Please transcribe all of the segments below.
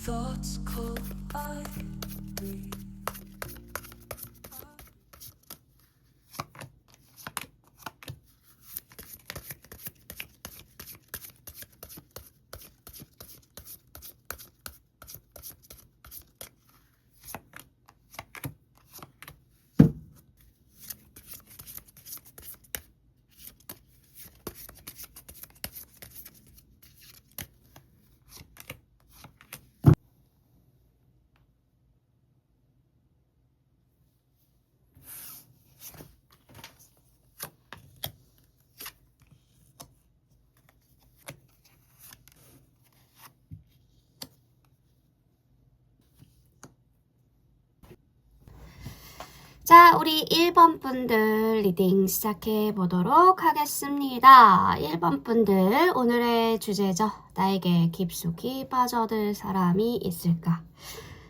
Thoughts collide. 자, 우리 1번 분들 리딩 시작해 보도록 하겠습니다. 1번 분들 오늘의 주제죠. 나에게 깊숙이 빠져들 사람이 있을까?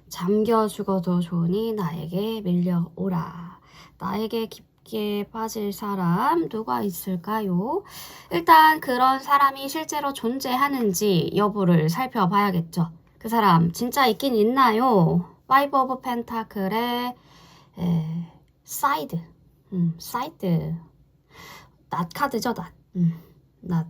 잠겨 죽어도 좋으니 나에게 밀려오라. 나에게 깊게 빠질 사람 누가 있을까요? 일단 그런 사람이 실제로 존재하는지 여부를 살펴봐야겠죠. 그 사람 진짜 있긴 있나요? 파이브 오브 펜타클의 사이드, 사이드, 낫 카드죠, 낫.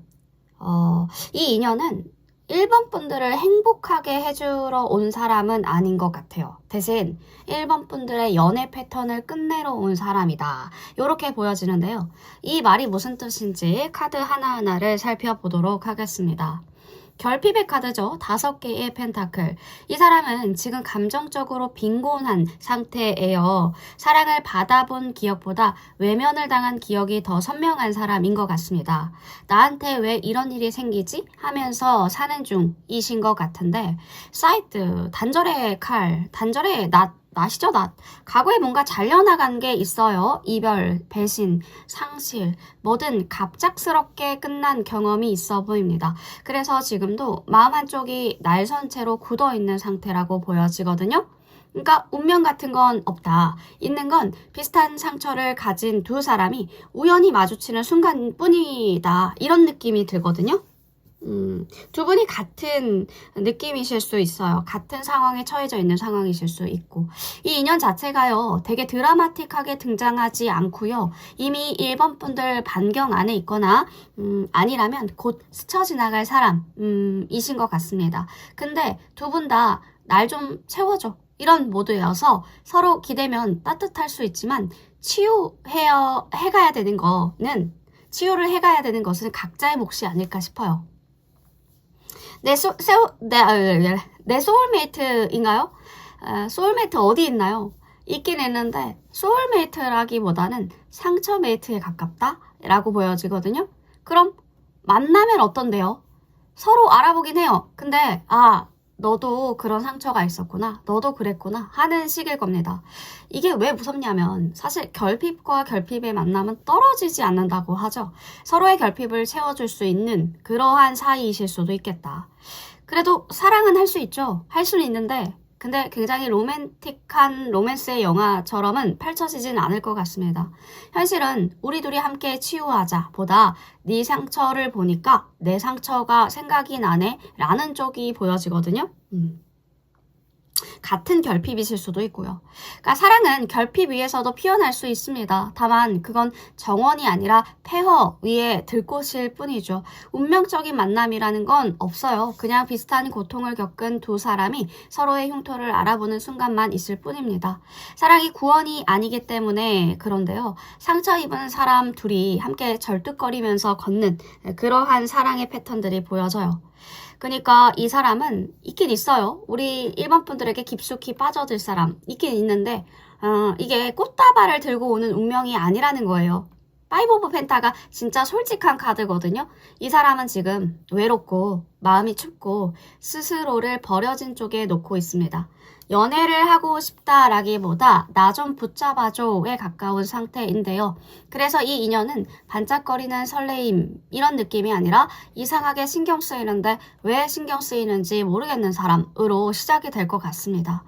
이 인연은 1번 분들을 행복하게 해주러 온 사람은 아닌 것 같아요. 대신 1번 분들의 연애 패턴을 끝내러 온 사람이다. 이렇게 보여지는데요. 이 말이 무슨 뜻인지 카드 하나하나를 살펴보도록 하겠습니다. 결핍의 카드죠. 5개의 펜타클. 이 사람은 지금 감정적으로 빈곤한 상태예요. 사랑을 받아본 기억보다 외면을 당한 기억이 더 선명한 사람인 것 같습니다. 나한테 왜 이런 일이 생기지? 하면서 사는 중이신 것 같은데 사이드, 단절의 칼, 단절의 낫이죠, 낫. 과거에 뭔가 잘려나간 게 있어요. 이별, 배신, 상실, 뭐든 갑작스럽게 끝난 경험이 있어 보입니다. 그래서 지금도 마음 한쪽이 날선 채로 굳어있는 상태라고 보여지거든요. 그러니까 운명 같은 건 없다. 있는 건 비슷한 상처를 가진 두 사람이 우연히 마주치는 순간뿐이다. 이런 느낌이 들거든요. 두 분이 같은 느낌이실 수 있어요. 같은 상황에 처해져 있는 상황이실 수 있고 이 인연 자체가요 되게 드라마틱하게 등장하지 않고요. 이미 1번 분들 반경 안에 있거나 아니라면 곧 스쳐 지나갈 사람이신 것 같습니다. 근데 두 분 다 날 좀 채워줘 이런 모드여서 서로 기대면 따뜻할 수 있지만 치유를 해가야 되는 것은 각자의 몫이 아닐까 싶어요. 내 소울메이트인가요? 소울메이트 어디 있나요? 있긴 있는데 소울메이트라기보다는 상처메이트에 가깝다? 라고 보여지거든요. 그럼 만나면 어떤데요? 서로 알아보긴 해요. 근데 너도 그런 상처가 있었구나. 너도 그랬구나. 하는 식일 겁니다. 이게 왜 무섭냐면 사실 결핍과 결핍의 만남은 떨어지지 않는다고 하죠. 서로의 결핍을 채워줄 수 있는 그러한 사이이실 수도 있겠다. 그래도 사랑은 할 수 있죠. 할 수는 있는데 근데 굉장히 로맨틱한 로맨스의 영화처럼은 펼쳐지진 않을 것 같습니다. 현실은 우리 둘이 함께 치유하자 보다 네 상처를 보니까 내 상처가 생각이 나네 라는 쪽이 보여지거든요. 같은 결핍이실 수도 있고요. 그러니까 사랑은 결핍 위에서도 피어날 수 있습니다. 다만 그건 정원이 아니라 폐허 위에 들꽃일 뿐이죠. 운명적인 만남이라는 건 없어요. 그냥 비슷한 고통을 겪은 두 사람이 서로의 흉터를 알아보는 순간만 있을 뿐입니다. 사랑이 구원이 아니기 때문에 그런데요. 상처 입은 사람 둘이 함께 절뚝거리면서 걷는 그러한 사랑의 패턴들이 보여져요. 그러니까 이 사람은 있긴 있어요. 우리 일반 분들에게 깊숙이 빠져들 사람 있긴 있는데 이게 꽃다발을 들고 오는 운명이 아니라는 거예요. 파이브 오브 펜타가 진짜 솔직한 카드거든요. 이 사람은 지금 외롭고 마음이 춥고 스스로를 버려진 쪽에 놓고 있습니다. 연애를 하고 싶다라기보다 나 좀 붙잡아줘에 가까운 상태인데요. 그래서 이 인연은 반짝거리는 설레임 이런 느낌이 아니라 이상하게 신경 쓰이는데 왜 신경 쓰이는지 모르겠는 사람으로 시작이 될 것 같습니다.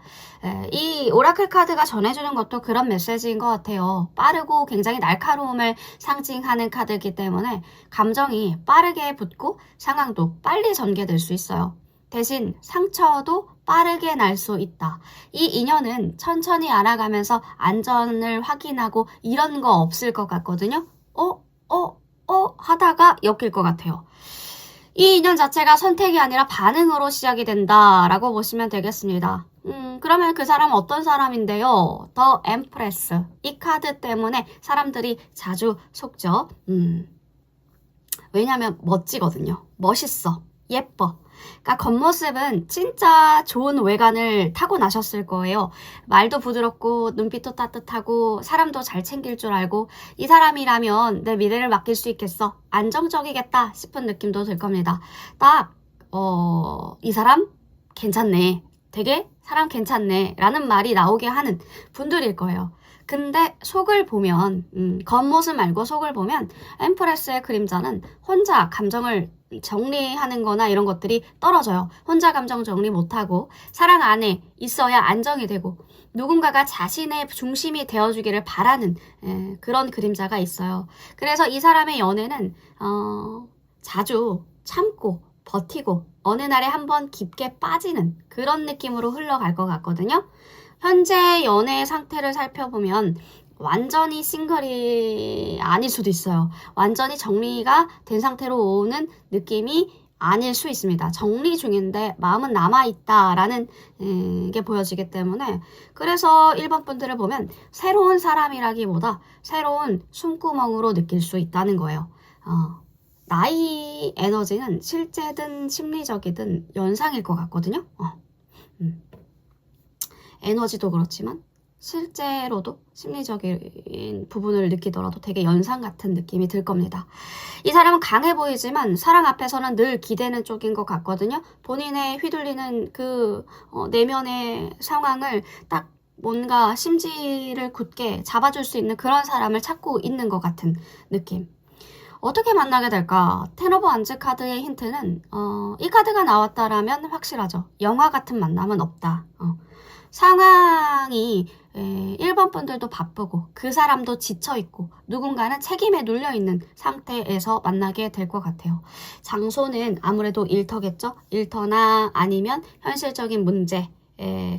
이 오라클 카드가 전해주는 것도 그런 메시지인 것 같아요. 빠르고 굉장히 날카로움을 상징하는 카드이기 때문에 감정이 빠르게 붙고 상황도 빨리 전개될 수 있어요. 대신 상처도 빠르게 날 수 있다. 이 인연은 천천히 알아가면서 안전을 확인하고 이런 거 없을 것 같거든요. 하다가 엮일 것 같아요. 이 인연 자체가 선택이 아니라 반응으로 시작이 된다라고 보시면 되겠습니다. 그러면 그 사람은 어떤 사람인데요? 더 엠프레스. 이 카드 때문에 사람들이 자주 속죠. 왜냐면 멋지거든요. 멋있어. 예뻐. 그러니까 겉모습은 진짜 좋은 외관을 타고나셨을 거예요. 말도 부드럽고 눈빛도 따뜻하고 사람도 잘 챙길 줄 알고 이 사람이라면 내 미래를 맡길 수 있겠어. 안정적이겠다 싶은 느낌도 들 겁니다. 딱 이 사람 괜찮네. 되게 사람 괜찮네 라는 말이 나오게 하는 분들일 거예요. 근데 속을 보면 겉모습 말고 속을 보면 엠프레스의 그림자는 혼자 감정을 정리하는 거나 이런 것들이 떨어져요. 혼자 감정 정리 못하고 사랑 안에 있어야 안정이 되고 누군가가 자신의 중심이 되어주기를 바라는 그런 그림자가 있어요. 그래서 이 사람의 연애는 자주 참고 버티고 어느 날에 한번 깊게 빠지는 그런 느낌으로 흘러갈 것 같거든요. 현재 연애 상태를 살펴보면 완전히 싱글이 아닐 수도 있어요. 완전히 정리가 된 상태로 오는 느낌이 아닐 수 있습니다. 정리 중인데 마음은 남아있다라는 게 보여지기 때문에 그래서 1번 분들을 보면 새로운 사람이라기보다 새로운 숨구멍으로 느낄 수 있다는 거예요. 나이 에너지는 실제든 심리적이든 연상일 것 같거든요. 에너지도 그렇지만 실제로도 심리적인 부분을 느끼더라도 되게 연상 같은 느낌이 들 겁니다. 이 사람은 강해 보이지만 사랑 앞에서는 늘 기대는 쪽인 것 같거든요. 본인의 휘둘리는 그 내면의 상황을 딱 뭔가 심지를 굳게 잡아줄 수 있는 그런 사람을 찾고 있는 것 같은 느낌. 어떻게 만나게 될까? 텐 오브 완즈 카드의 힌트는 이 카드가 나왔다라면 확실하죠. 영화 같은 만남은 없다. 상황이 1번 분들도 바쁘고 그 사람도 지쳐있고 누군가는 책임에 눌려있는 상태에서 만나게 될 것 같아요. 장소는 아무래도 일터겠죠? 일터나 아니면 현실적인 문제,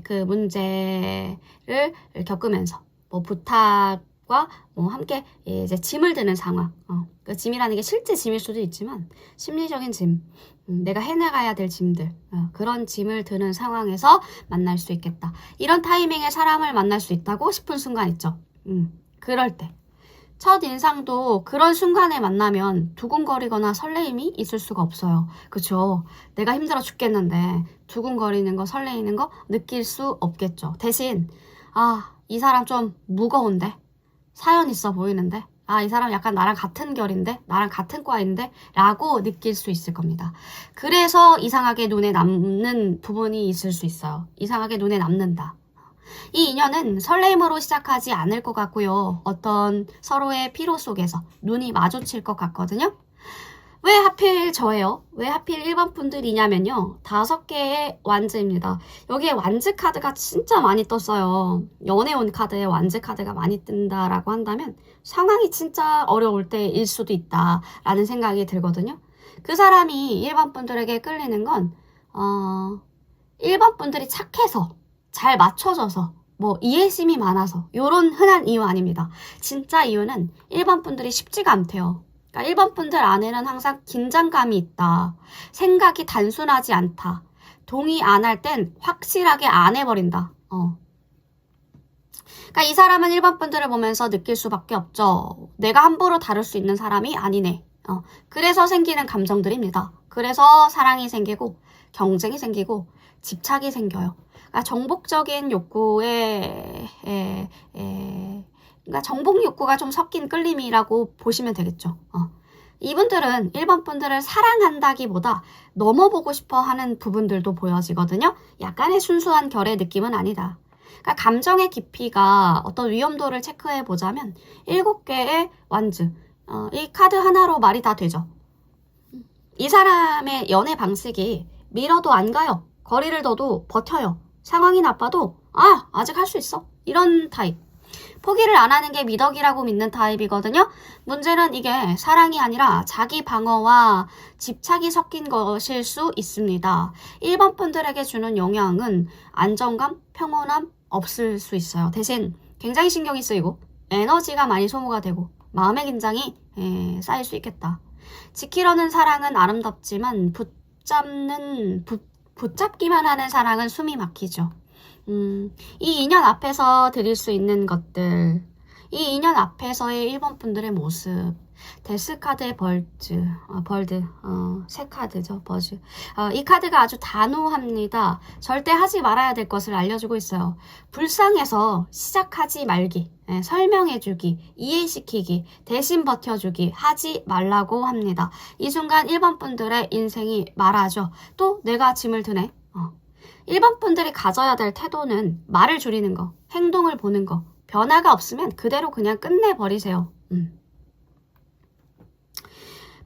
그 문제를 겪으면서 뭐 부탁과 뭐 함께 이제 짐을 드는 상황. 그 짐이라는 게 실제 짐일 수도 있지만 심리적인 짐, 내가 해나가야 될 짐들, 그런 짐을 드는 상황에서 만날 수 있겠다. 이런 타이밍에 사람을 만날 수 있다고 싶은 순간 있죠. 그럴 때. 첫 인상도 그런 순간에 만나면 두근거리거나 설레임이 있을 수가 없어요. 그쵸? 내가 힘들어 죽겠는데 두근거리는 거, 설레이는 거 느낄 수 없겠죠. 대신 이 사람 좀 무거운데? 사연 있어 보이는데? 이 사람 약간 나랑 같은 결인데? 나랑 같은 과인데? 라고 느낄 수 있을 겁니다. 그래서 이상하게 눈에 남는 부분이 있을 수 있어요. 이상하게 눈에 남는다. 이 인연은 설렘으로 시작하지 않을 것 같고요. 어떤 서로의 피로 속에서 눈이 마주칠 것 같거든요. 왜 하필 저예요? 왜 하필 1번 분들이냐면요. 5개의 완즈입니다. 여기에 완즈 카드가 진짜 많이 떴어요. 연애운 카드에 완즈 카드가 많이 뜬다라고 한다면 상황이 진짜 어려울 때일 수도 있다라는 생각이 들거든요. 그 사람이 1번 분들에게 끌리는 건 1번 분들이 착해서 잘 맞춰져서 뭐 이해심이 많아서 이런 흔한 이유 아닙니다. 진짜 이유는 1번 분들이 쉽지가 않대요. 그러니까 1번 분들 안에는 항상 긴장감이 있다. 생각이 단순하지 않다. 동의 안 할 땐 확실하게 안 해버린다. 그러니까 이 사람은 1번 분들을 보면서 느낄 수밖에 없죠. 내가 함부로 다룰 수 있는 사람이 아니네. 그래서 생기는 감정들입니다. 그래서 사랑이 생기고 경쟁이 생기고 집착이 생겨요. 그러니까 정복적인 욕구에 그러니까 정복 욕구가 좀 섞인 끌림이라고 보시면 되겠죠. 이분들은 1번 분들을 사랑한다기보다 넘어보고 싶어 하는 부분들도 보여지거든요. 약간의 순수한 결의 느낌은 아니다. 그러니까 감정의 깊이가 어떤 위험도를 체크해 보자면 7개의 완즈. 이 카드 하나로 말이 다 되죠. 이 사람의 연애 방식이 밀어도 안 가요. 거리를 둬도 버텨요. 상황이 나빠도 아직 할 수 있어. 이런 타입. 포기를 안 하는 게 미덕이라고 믿는 타입이거든요. 문제는 이게 사랑이 아니라 자기 방어와 집착이 섞인 것일 수 있습니다. 1번 분들에게 주는 영향은 안정감, 평온함 없을 수 있어요. 대신 굉장히 신경이 쓰이고 에너지가 많이 소모가 되고 마음의 긴장이 쌓일 수 있겠다. 지키려는 사랑은 아름답지만 붙잡기만 하는 사랑은 숨이 막히죠. 이 인연 앞에서 드릴 수 있는 것들, 이 인연 앞에서의 1번 분들의 모습, 데스카드의 벌드, 새 카드죠, 버즈. 이 카드가 아주 단호합니다. 절대 하지 말아야 될 것을 알려주고 있어요. 불쌍해서 시작하지 말기, 설명해주기, 이해시키기, 대신 버텨주기, 하지 말라고 합니다. 이 순간 1번 분들의 인생이 말하죠. 또 내가 짐을 드네. 1번 분들이 가져야 될 태도는 말을 줄이는 거, 행동을 보는 거, 변화가 없으면 그대로 그냥 끝내버리세요.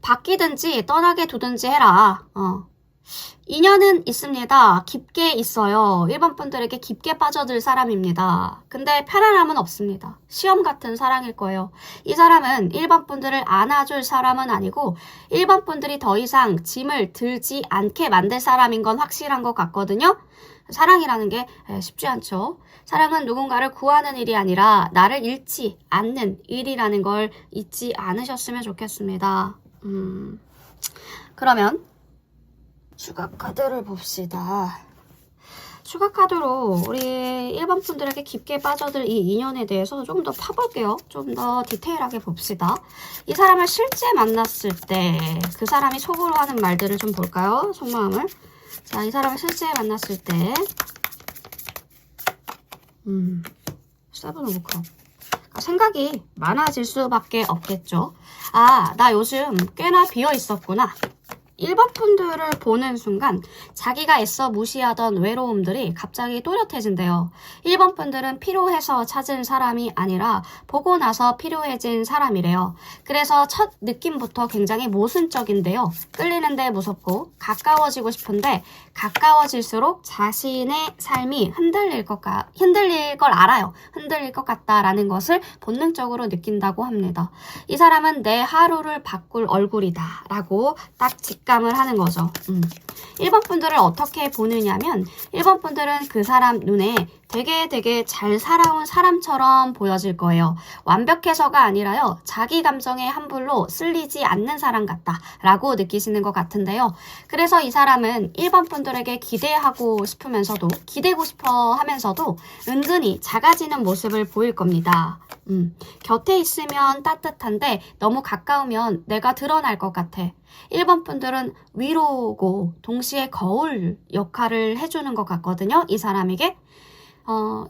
바뀌든지 떠나게 두든지 해라. 인연은 있습니다. 깊게 있어요. 1번 분들에게 깊게 빠져들 사람입니다. 근데 편안함은 없습니다. 시험 같은 사랑일 거예요. 이 사람은 1번 분들을 안아줄 사람은 아니고 1번 분들이 더 이상 짐을 들지 않게 만들 사람인 건 확실한 것 같거든요. 사랑이라는 게 쉽지 않죠. 사랑은 누군가를 구하는 일이 아니라 나를 잃지 않는 일이라는 걸 잊지 않으셨으면 좋겠습니다. 그러면 추가 카드를 봅시다. 추가 카드로 우리 1번 분들에게 깊게 빠져들 이 인연에 대해서 좀 더 파볼게요. 좀 더 디테일하게 봅시다. 이 사람을 실제 만났을 때 그 사람이 속으로 하는 말들을 좀 볼까요? 속마음을. 자, 이 사람을 실제 만났을 때 세븐 오브 컵. 생각이 많아질 수밖에 없겠죠. 아, 나 요즘 꽤나 비어 있었구나. 1번 분들을 보는 순간 자기가 애써 무시하던 외로움들이 갑자기 또렷해진대요. 1번 분들은 필요해서 찾은 사람이 아니라 보고 나서 필요해진 사람이래요. 그래서 첫 느낌부터 굉장히 모순적인데요. 끌리는데 무섭고 가까워지고 싶은데 가까워질수록 자신의 삶이 흔들릴 걸 알아요. 흔들릴 것 같다라는 것을 본능적으로 느낀다고 합니다. 이 사람은 내 하루를 바꿀 얼굴이다 라고 딱 직감을 하는 거죠. 1번 분들을 어떻게 보느냐면 1번 분들은 그 사람 눈에 되게 잘 살아온 사람처럼 보여질 거예요. 완벽해서가 아니라요. 자기 감정에 함부로 쓸리지 않는 사람 같다 라고 느끼시는 것 같은데요. 그래서 이 사람은 1번 분들에게 기대고 싶어 하면서도 은근히 작아지는 모습을 보일 겁니다. 곁에 있으면 따뜻한데 너무 가까우면 내가 드러날 것 같아. 1번 분들은 위로고 동시에 거울 역할을 해주는 것 같거든요. 이 사람에게.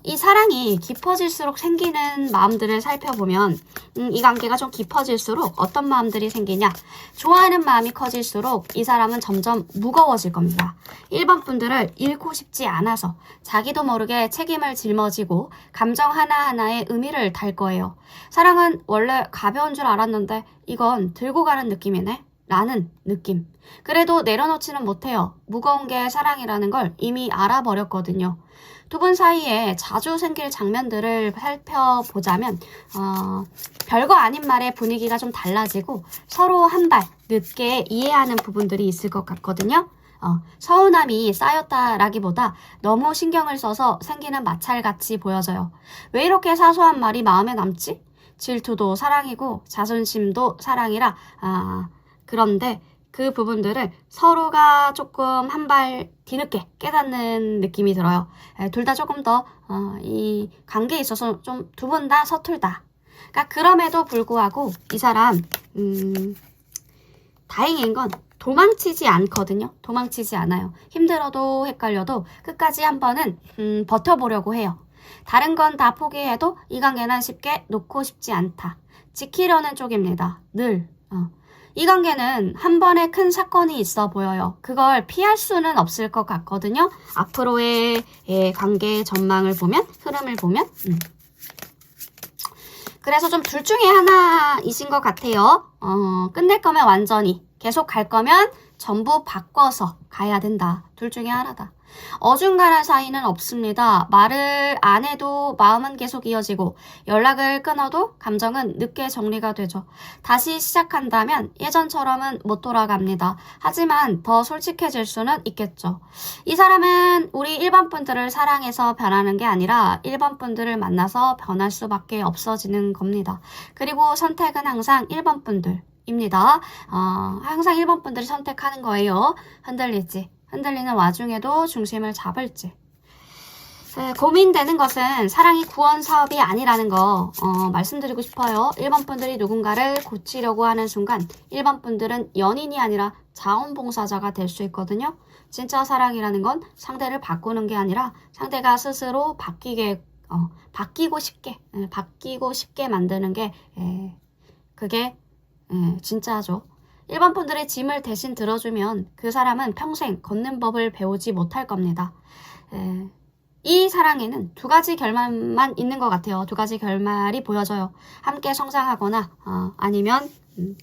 이 사랑이 깊어질수록 생기는 마음들을 살펴보면 이 관계가 좀 깊어질수록 어떤 마음들이 생기냐. 좋아하는 마음이 커질수록 이 사람은 점점 무거워질 겁니다. 1번 분들을 잃고 싶지 않아서 자기도 모르게 책임을 짊어지고 감정 하나하나에 의미를 달 거예요. 사랑은 원래 가벼운 줄 알았는데 이건 들고 가는 느낌이네. 라는 느낌. 그래도 내려놓지는 못해요. 무거운 게 사랑이라는 걸 이미 알아버렸거든요. 두 분 사이에 자주 생길 장면들을 살펴보자면 별거 아닌 말에 분위기가 좀 달라지고 서로 한 발 늦게 이해하는 부분들이 있을 것 같거든요. 서운함이 쌓였다라기보다 너무 신경을 써서 생기는 마찰같이 보여져요. 왜 이렇게 사소한 말이 마음에 남지? 질투도 사랑이고 자존심도 사랑이라 그런데 그 부분들을 서로가 조금 한 발 뒤늦게 깨닫는 느낌이 들어요. 둘 다 조금 더 이 관계에 있어서 좀 두 분 다 서툴다. 그러니까 그럼에도 불구하고 이 사람 다행인 건 도망치지 않거든요. 도망치지 않아요. 힘들어도 헷갈려도 끝까지 한 번은 버텨보려고 해요. 다른 건 다 포기해도 이 관계는 쉽게 놓고 싶지 않다. 지키려는 쪽입니다. 늘. 이 관계는 한 번의 큰 사건이 있어 보여요. 그걸 피할 수는 없을 것 같거든요. 앞으로의 관계 전망을 보면, 흐름을 보면. 그래서 좀 둘 중에 하나이신 것 같아요. 끝낼 거면 완전히, 계속 갈 거면 전부 바꿔서 가야 된다. 둘 중에 하나다. 어중간한 사이는 없습니다. 말을 안 해도 마음은 계속 이어지고 연락을 끊어도 감정은 늦게 정리가 되죠. 다시 시작한다면 예전처럼은 못 돌아갑니다. 하지만 더 솔직해질 수는 있겠죠. 이 사람은 우리 일반 분들을 사랑해서 변하는 게 아니라 일반 분들을 만나서 변할 수밖에 없어지는 겁니다. 그리고 선택은 항상 일반 분들입니다. 항상 일반 분들이 선택하는 거예요. 흔들리는 와중에도 중심을 잡을지. 고민되는 것은 사랑이 구원 사업이 아니라는 거 말씀드리고 싶어요. 일반 분들이 누군가를 고치려고 하는 순간 일반 분들은 연인이 아니라 자원봉사자가 될 수 있거든요. 진짜 사랑이라는 건 상대를 바꾸는 게 아니라 상대가 스스로 바뀌고 싶게 만드는 게 그게 진짜죠. 일반 분들의 짐을 대신 들어주면 그 사람은 평생 걷는 법을 배우지 못할 겁니다. 이 사랑에는 두 가지 결말만 있는 것 같아요. 두 가지 결말이 보여져요. 함께 성장하거나 아니면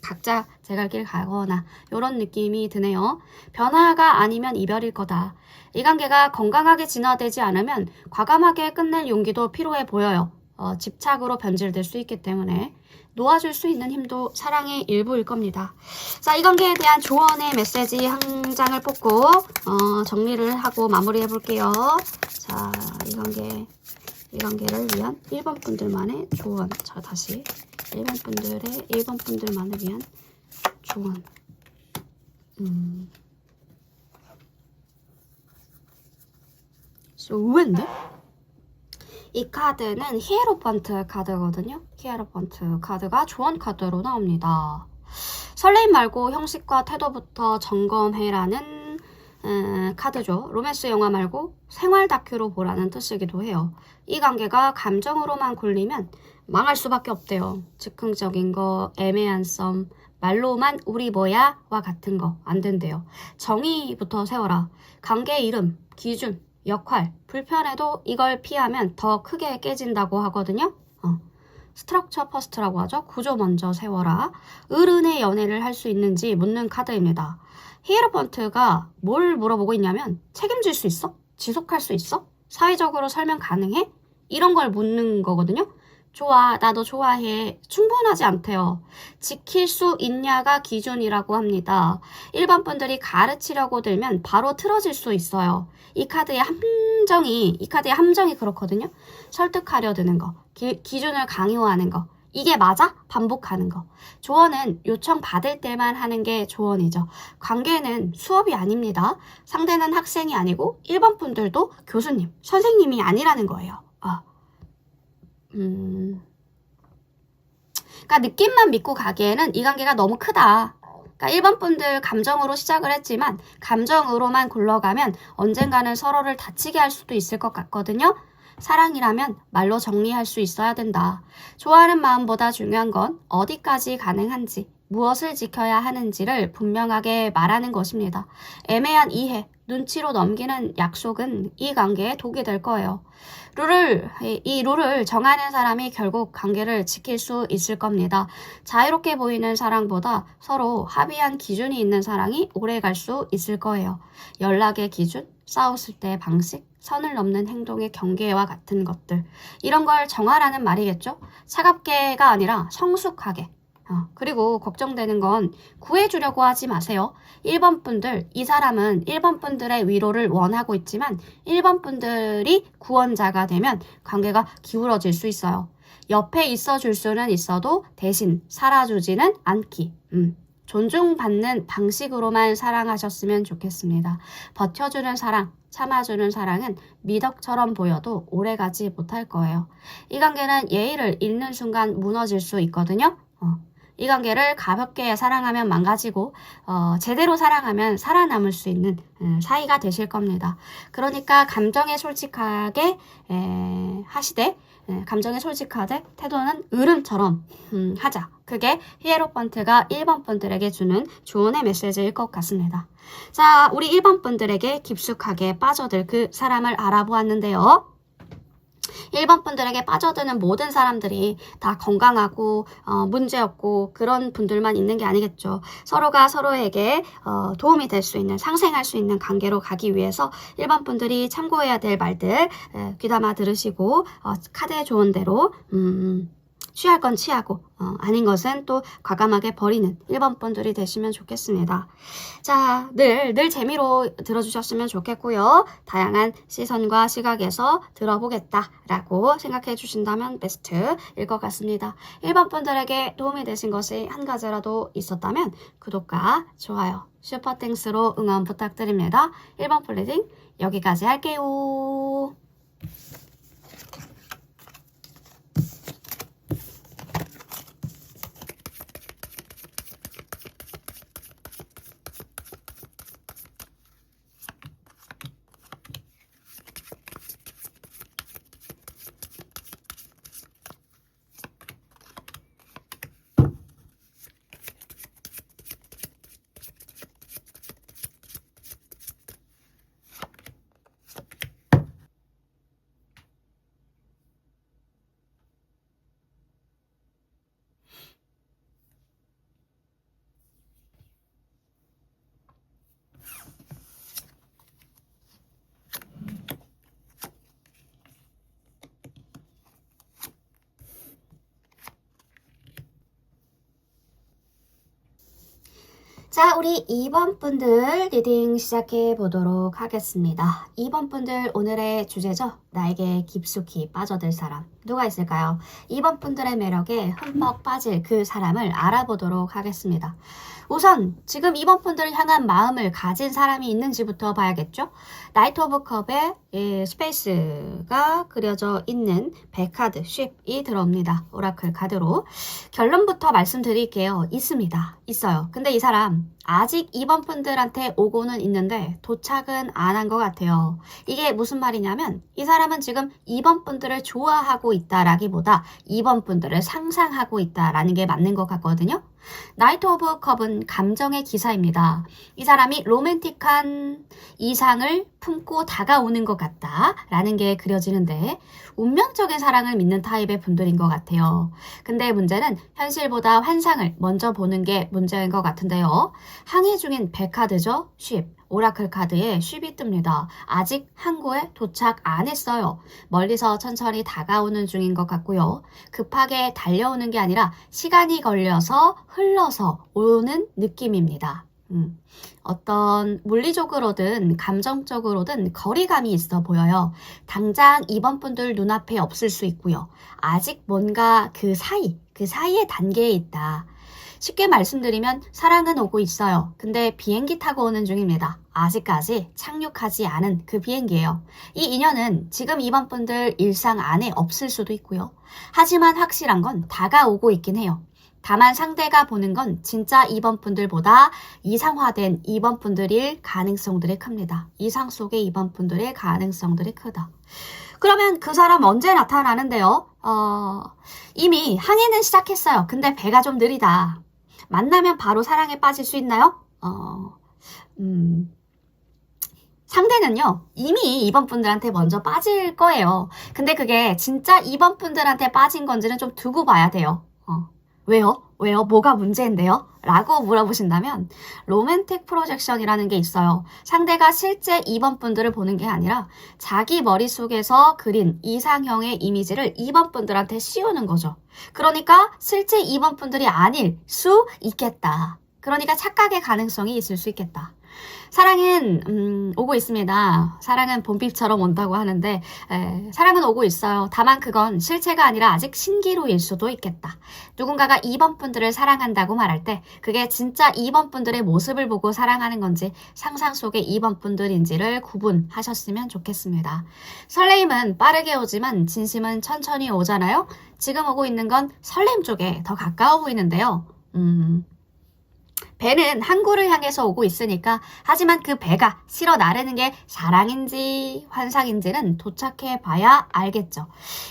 각자 제갈 길 가거나 이런 느낌이 드네요. 변화가 아니면 이별일 거다. 이 관계가 건강하게 진화되지 않으면 과감하게 끝낼 용기도 필요해 보여요. 집착으로 변질될 수 있기 때문에 놓아줄 수 있는 힘도 사랑의 일부일 겁니다. 자, 이 관계에 대한 조언의 메시지 한 장을 뽑고 정리를 하고 마무리해 볼게요. 자, 이 관계를 위한 1번 분들만의 조언. 자, 다시 1번 분들만을 위한 조언. 의외인데? 이 카드는 히에로펀트 카드거든요. 히에로펀트 카드가 조언 카드로 나옵니다. 설레임 말고 형식과 태도부터 점검해라는 카드죠. 로맨스 영화 말고 생활 다큐로 보라는 뜻이기도 해요. 이 관계가 감정으로만 굴리면 망할 수밖에 없대요. 즉흥적인 거, 애매한 썸, 말로만 우리 뭐야? 와 같은 거 안 된대요. 정의부터 세워라. 관계 이름, 기준, 역할, 불편해도 이걸 피하면 더 크게 깨진다고 하거든요. 스트럭처 퍼스트라고 하죠. 구조 먼저 세워라. 어른의 연애를 할 수 있는지 묻는 카드입니다. 히에로펀트가 뭘 물어보고 있냐면 책임질 수 있어? 지속할 수 있어? 사회적으로 설명 가능해? 이런 걸 묻는 거거든요. 좋아, 나도 좋아해. 충분하지 않대요. 지킬 수 있냐가 기준이라고 합니다. 일반 분들이 가르치려고 들면 바로 틀어질 수 있어요. 이 카드의 함정이 그렇거든요. 설득하려 드는 거, 기준을 강요하는 거, 이게 맞아? 반복하는 거. 조언은 요청 받을 때만 하는 게 조언이죠. 관계는 수업이 아닙니다. 상대는 학생이 아니고 일반 분들도 교수님, 선생님이 아니라는 거예요. 그러니까 느낌만 믿고 가기에는 이 관계가 너무 크다. 그러니까 일반 분들 감정으로 시작을 했지만 감정으로만 굴러가면 언젠가는 서로를 다치게 할 수도 있을 것 같거든요. 사랑이라면 말로 정리할 수 있어야 된다. 좋아하는 마음보다 중요한 건 어디까지 가능한지, 무엇을 지켜야 하는지를 분명하게 말하는 것입니다. 애매한 이해, 눈치로 넘기는 약속은 이 관계에 독이 될 거예요. 이 룰을 정하는 사람이 결국 관계를 지킬 수 있을 겁니다. 자유롭게 보이는 사랑보다 서로 합의한 기준이 있는 사랑이 오래 갈 수 있을 거예요. 연락의 기준, 싸웠을 때의 방식, 선을 넘는 행동의 경계와 같은 것들. 이런 걸 정하라는 말이겠죠? 차갑게가 아니라 성숙하게. 그리고 걱정되는 건 구해주려고 하지 마세요. 1번 분들, 이 사람은 1번 분들의 위로를 원하고 있지만 1번 분들이 구원자가 되면 관계가 기울어질 수 있어요. 옆에 있어줄 수는 있어도 대신 살아주지는 않기. 존중받는 방식으로만 사랑하셨으면 좋겠습니다. 버텨주는 사랑, 참아주는 사랑은 미덕처럼 보여도 오래가지 못할 거예요. 이 관계는 예의를 잃는 순간 무너질 수 있거든요. 이 관계를 가볍게 사랑하면 망가지고 제대로 사랑하면 살아남을 수 있는 사이가 되실 겁니다. 그러니까 감정에 솔직하게 하시되 감정에 솔직하되 태도는 으름처럼 하자. 그게 히에로펀트가 1번 분들에게 주는 조언의 메시지일 것 같습니다. 자, 우리 1번 분들에게 깊숙하게 빠져들 그 사람을 알아보았는데요. 1번 분들에게 빠져드는 모든 사람들이 다 건강하고 문제없고 그런 분들만 있는 게 아니겠죠. 서로가 서로에게 도움이 될 수 있는, 상생할 수 있는 관계로 가기 위해서 1번 분들이 참고해야 될 말들 귀담아 들으시고 카드에 좋은 대로 취할 건 취하고 아닌 것은 또 과감하게 버리는 1번 분들이 되시면 좋겠습니다. 자, 늘 재미로 들어주셨으면 좋겠고요. 다양한 시선과 시각에서 들어보겠다라고 생각해 주신다면 베스트일 것 같습니다. 1번 분들에게 도움이 되신 것이 한 가지라도 있었다면 구독과 좋아요, 슈퍼땡스로 응원 부탁드립니다. 1번 플리딩 여기까지 할게요. 자, 우리 2번 분들 리딩 시작해 보도록 하겠습니다. 2번 분들 오늘의 주제죠. 나에게 깊숙이 빠져들 사람. 누가 있을까요? 2번 분들의 매력에 흠뻑 빠질 그 사람을 알아보도록 하겠습니다. 우선 지금 2번 분들을 향한 마음을 가진 사람이 있는지부터 봐야겠죠. 나이트 오브 컵에 스페이스가 그려져 있는 100카드, 쉽이 들어옵니다. 오라클 카드로. 결론부터 말씀드릴게요. 있습니다. 있어요. 근데 이 사람 아직 2번 분들한테 오고는 있는데 도착은 안 한 것 같아요. 이게 무슨 말이냐면 이 사람은 지금 2번 분들을 좋아하고 있다라기보다 2번 분들을 상상하고 있다라는 게 맞는 것 같거든요. 나이트 오브 컵은 감정의 기사입니다. 이 사람이 로맨틱한 이상을 품고 다가오는 것 같다라는 게 그려지는데 운명적인 사랑을 믿는 타입의 분들인 것 같아요. 근데 문제는 현실보다 환상을 먼저 보는 게 문제인 것 같은데요. 항해 중인 100카드죠? 쉽. 오라클 카드에 쉽이 뜹니다. 아직 항구에 도착 안 했어요. 멀리서 천천히 다가오는 중인 것 같고요. 급하게 달려오는 게 아니라 시간이 걸려서 흘러서 오는 느낌입니다. 어떤 물리적으로든 감정적으로든 거리감이 있어 보여요. 당장 2번 분들 눈앞에 없을 수 있고요. 아직 뭔가 그 사이의 단계에 있다. 쉽게 말씀드리면 사랑은 오고 있어요. 근데 비행기 타고 오는 중입니다. 아직까지 착륙하지 않은 그 비행기예요. 이 인연은 지금 2번 분들 일상 안에 없을 수도 있고요. 하지만 확실한 건 다가오고 있긴 해요. 다만 상대가 보는 건 진짜 2번 분들보다 이상화된 2번 분들일 가능성들이 큽니다. 이상 속의 2번 분들의 가능성들이 크다. 그러면 그 사람 언제 나타나는데요? 이미 항해는 시작했어요. 근데 배가 좀 느리다. 만나면 바로 사랑에 빠질 수 있나요? 상대는요, 이미 2번 분들한테 먼저 빠질 거예요. 근데 그게 진짜 2번 분들한테 빠진 건지는 좀 두고 봐야 돼요. 왜요? 뭐가 문제인데요? 라고 물어보신다면 로맨틱 프로젝션이라는 게 있어요. 상대가 실제 2번 분들을 보는 게 아니라 자기 머릿속에서 그린 이상형의 이미지를 2번 분들한테 씌우는 거죠. 그러니까 실제 2번 분들이 아닐 수 있겠다. 그러니까 착각의 가능성이 있을 수 있겠다. 사랑은 오고 있습니다. 사랑은 봄비처럼 온다고 하는데 사랑은 오고 있어요. 다만 그건 실체가 아니라 아직 신기루일 수도 있겠다. 누군가가 2번 분들을 사랑한다고 말할 때 그게 진짜 2번 분들의 모습을 보고 사랑하는 건지 상상 속의 2번 분들인지를 구분하셨으면 좋겠습니다. 설레임은 빠르게 오지만 진심은 천천히 오잖아요. 지금 오고 있는 건 설렘 쪽에 더 가까워 보이는데요. 배는 항구를 향해서 오고 있으니까 하지만 그 배가 실어 나르는 게 사랑인지 환상인지는 도착해 봐야 알겠죠.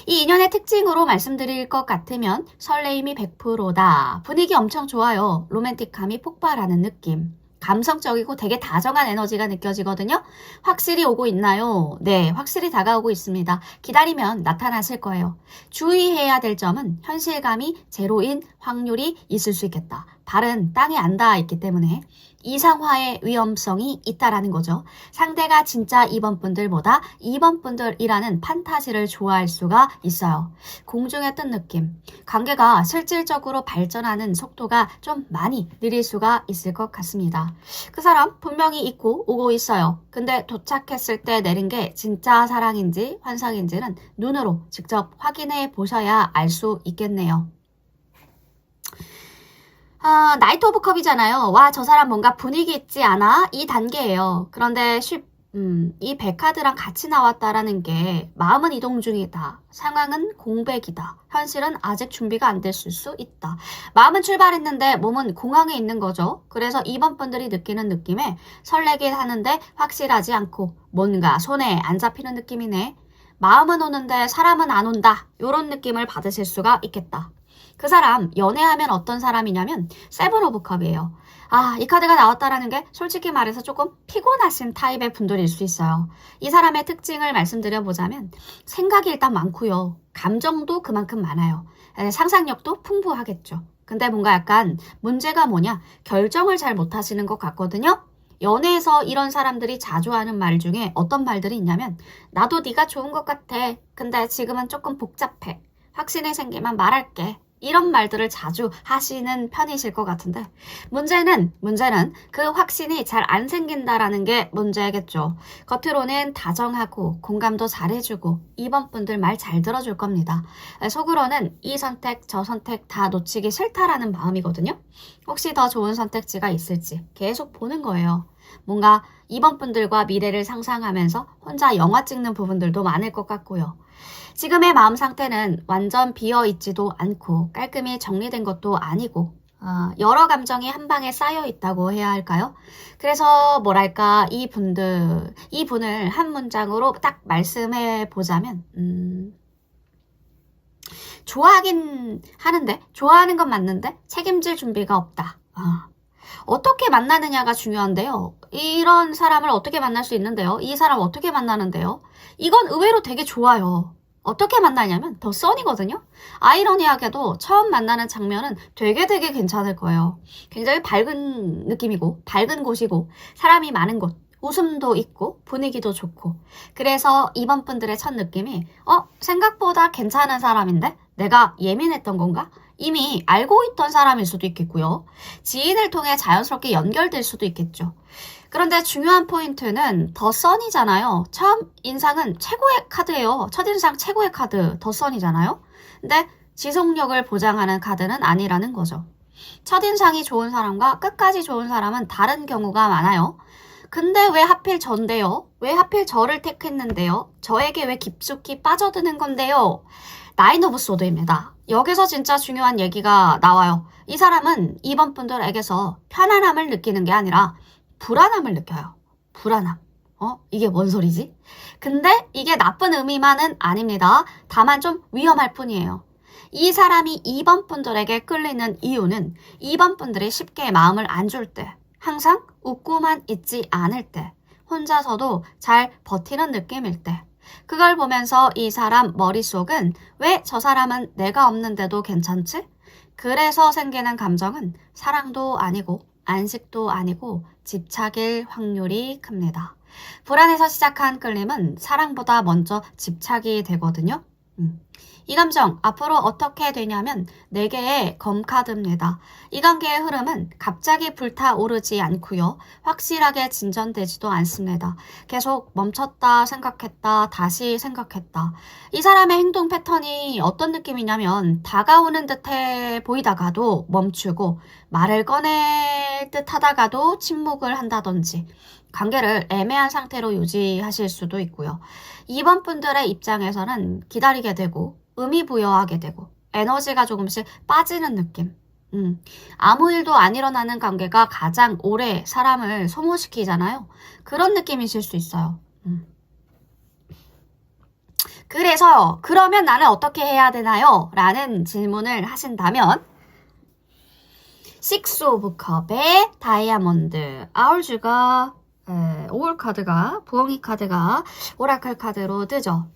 이 인연의 특징으로 말씀드릴 것 같으면 설레임이 100%다. 분위기 엄청 좋아요. 로맨틱함이 폭발하는 느낌. 감성적이고 되게 다정한 에너지가 느껴지거든요. 확실히 오고 있나요? 네, 확실히 다가오고 있습니다. 기다리면 나타나실 거예요. 주의해야 될 점은 현실감이 제로인 확률이 있을 수 있겠다. 발은 땅에 안 닿아 있기 때문에 이상화의 위험성이 있다라는 거죠. 상대가 진짜 2번 분들보다 2번 분들이라는 판타지를 좋아할 수가 있어요. 공중에 뜬 느낌. 관계가 실질적으로 발전하는 속도가 좀 많이 느릴 수가 있을 것 같습니다. 그 사람 분명히 있고 오고 있어요. 근데 도착했을 때 내린 게 진짜 사랑인지 환상인지는 눈으로 직접 확인해 보셔야 알 수 있겠네요. 나이트 오브 컵이잖아요. 와, 저 사람 뭔가 분위기 있지 않아? 이 단계예요. 그런데 이 백카드랑 같이 나왔다라는 게 마음은 이동 중이다. 상황은 공백이다. 현실은 아직 준비가 안 됐을 수 있다. 마음은 출발했는데 몸은 공항에 있는 거죠. 그래서 2번 분들이 느끼는 느낌에 설레긴 하는데 확실하지 않고 뭔가 손에 안 잡히는 느낌이네. 마음은 오는데 사람은 안 온다. 이런 느낌을 받으실 수가 있겠다. 그 사람 연애하면 어떤 사람이냐면 세븐 오브 컵이에요. 이 카드가 나왔다라는 게 솔직히 말해서 조금 피곤하신 타입의 분들일 수 있어요. 이 사람의 특징을 말씀드려보자면 생각이 일단 많고요. 감정도 그만큼 많아요. 상상력도 풍부하겠죠. 근데 뭔가 약간 문제가 뭐냐? 결정을 잘 못하시는 것 같거든요. 연애에서 이런 사람들이 자주 하는 말 중에 어떤 말들이 있냐면 나도 네가 좋은 것 같아. 근데 지금은 조금 복잡해. 확신이 생기면 말할게. 이런 말들을 자주 하시는 편이실 것 같은데 문제는 그 확신이 잘 안 생긴다라는 게 문제겠죠. 겉으로는 다정하고 공감도 잘해주고 2번 분들 말 잘 들어줄 겁니다. 속으로는 이 선택 저 선택 다 놓치기 싫다라는 마음이거든요. 혹시 더 좋은 선택지가 있을지 계속 보는 거예요. 뭔가 2번 분들과 미래를 상상하면서 혼자 영화 찍는 부분들도 많을 것 같고요. 지금의 마음 상태는 완전 비어있지도 않고 깔끔히 정리된 것도 아니고 여러 감정이 한 방에 쌓여 있다고 해야 할까요? 그래서 뭐랄까 이 분을 한 문장으로 딱 말씀해 보자면 좋아하긴 하는데 좋아하는 건 맞는데 책임질 준비가 없다. 어떻게 만나느냐가 중요한데요. 이런 사람을 어떻게 만날 수 있는데요. 이 사람 어떻게 만나는데요. 이건 의외로 되게 좋아요. 어떻게 만나냐면 더 썬이거든요. 아이러니하게도 처음 만나는 장면은 되게 괜찮을 거예요. 굉장히 밝은 느낌이고 밝은 곳이고 사람이 많은 곳, 웃음도 있고 분위기도 좋고 그래서 이번 분들의 첫 느낌이 생각보다 괜찮은 사람인데 내가 예민했던 건가? 이미 알고 있던 사람일 수도 있겠고요. 지인을 통해 자연스럽게 연결될 수도 있겠죠. 그런데 중요한 포인트는 더 선이잖아요. 처음 인상은 최고의 카드예요. 첫인상 최고의 카드 더 선이잖아요. 근데 지속력을 보장하는 카드는 아니라는 거죠. 첫인상이 좋은 사람과 끝까지 좋은 사람은 다른 경우가 많아요. 근데 왜 하필 전데요? 왜 하필 저를 택했는데요? 저에게 왜 깊숙이 빠져드는 건데요? 나인 오브 소드입니다. 여기서 진짜 중요한 얘기가 나와요. 이 사람은 이번 분들에게서 편안함을 느끼는 게 아니라 불안함을 느껴요. 불안함. 이게 뭔 소리지? 근데 이게 나쁜 의미만은 아닙니다. 다만 좀 위험할 뿐이에요. 이 사람이 2번 분들에게 끌리는 이유는 2번 분들이 쉽게 마음을 안 줄 때, 항상 웃고만 있지 않을 때, 혼자서도 잘 버티는 느낌일 때, 그걸 보면서 이 사람 머릿속은 왜 저 사람은 내가 없는데도 괜찮지? 그래서 생기는 감정은 사랑도 아니고 안식도 아니고 집착일 확률이 큽니다. 불안해서 시작한 끌림은 사랑보다 먼저 집착이 되거든요. 이 감정 앞으로 어떻게 되냐면 4개의 검카드입니다. 이 관계의 흐름은 갑자기 불타오르지 않고요. 확실하게 진전되지도 않습니다. 계속 멈췄다 생각했다 다시 생각했다. 이 사람의 행동 패턴이 어떤 느낌이냐면 다가오는 듯해 보이다가도 멈추고 말을 꺼낼 듯 하다가도 침묵을 한다든지 관계를 애매한 상태로 유지하실 수도 있고요. 2번 분들의 입장에서는 기다리게 되고 의미 부여하게 되고 에너지가 조금씩 빠지는 느낌. 아무 일도 안 일어나는 관계가 가장 오래 사람을 소모시키잖아요. 그런 느낌이실 수 있어요. 그래서 그러면 나는 어떻게 해야 되나요? 라는 질문을 하신다면 식스 오브 컵의 다이아몬드. 아울주가 오울 카드가 부엉이 카드가 오라클 카드로 뜨죠.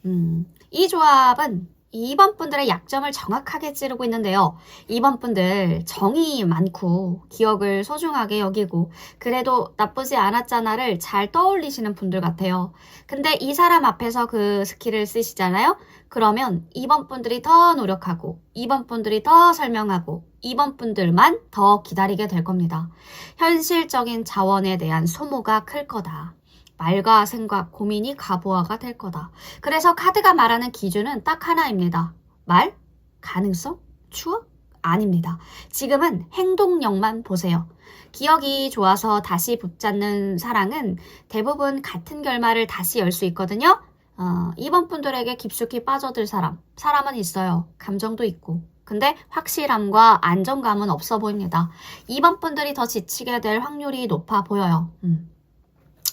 이 조합은 2번 분들의 약점을 정확하게 찌르고 있는데요. 2번 분들 정이 많고 기억을 소중하게 여기고 그래도 나쁘지 않았잖아를 잘 떠올리시는 분들 같아요. 근데 이 사람 앞에서 그 스킬을 쓰시잖아요. 그러면 2번 분들이 더 노력하고 2번 분들이 더 설명하고 2번 분들만 더 기다리게 될 겁니다. 현실적인 자원에 대한 소모가 클 거다. 말과 생각, 고민이 가부화가 될 거다. 그래서 카드가 말하는 기준은 딱 하나입니다. 말? 가능성? 추억? 아닙니다. 지금은 행동력만 보세요. 기억이 좋아서 다시 붙잡는 사랑은 대부분 같은 결말을 다시 열 수 있거든요. 이번 분들에게 깊숙이 빠져들 사람은 있어요. 감정도 있고. 근데 확실함과 안정감은 없어 보입니다. 이번 분들이 더 지치게 될 확률이 높아 보여요.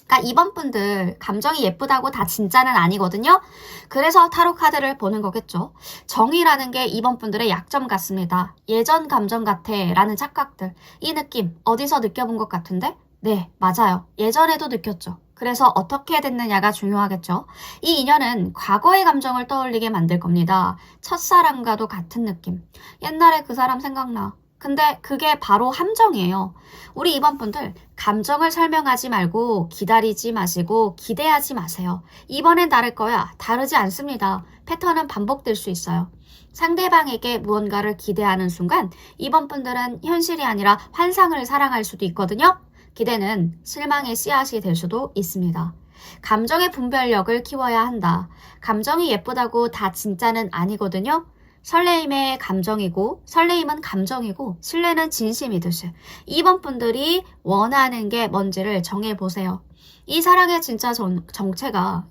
그러니까 이번 분들 감정이 예쁘다고 다 진짜는 아니거든요. 그래서 타로 카드를 보는 거겠죠. 정이라는 게 이번 분들의 약점 같습니다. 예전 감정 같아 라는 착각들. 이 느낌 어디서 느껴본 것 같은데? 네, 맞아요. 예전에도 느꼈죠. 그래서 어떻게 됐느냐가 중요하겠죠. 이 인연은 과거의 감정을 떠올리게 만들 겁니다. 첫사랑과도 같은 느낌. 옛날에 그 사람 생각나. 근데 그게 바로 함정이에요. 우리 이번 분들 감정을 설명하지 말고 기다리지 마시고 기대하지 마세요. 이번엔 다를 거야. 다르지 않습니다. 패턴은 반복될 수 있어요. 상대방에게 무언가를 기대하는 순간 이번 분들은 현실이 아니라 환상을 사랑할 수도 있거든요. 기대는 실망의 씨앗이 될 수도 있습니다. 감정의 분별력을 키워야 한다. 감정이 예쁘다고 다 진짜는 아니거든요. 설레임의 감정이고 설레임은 감정이고 신뢰는 진심이듯이 2번 분들이 원하는 게 뭔지를 정해보세요. 이 사랑의 진짜 정체가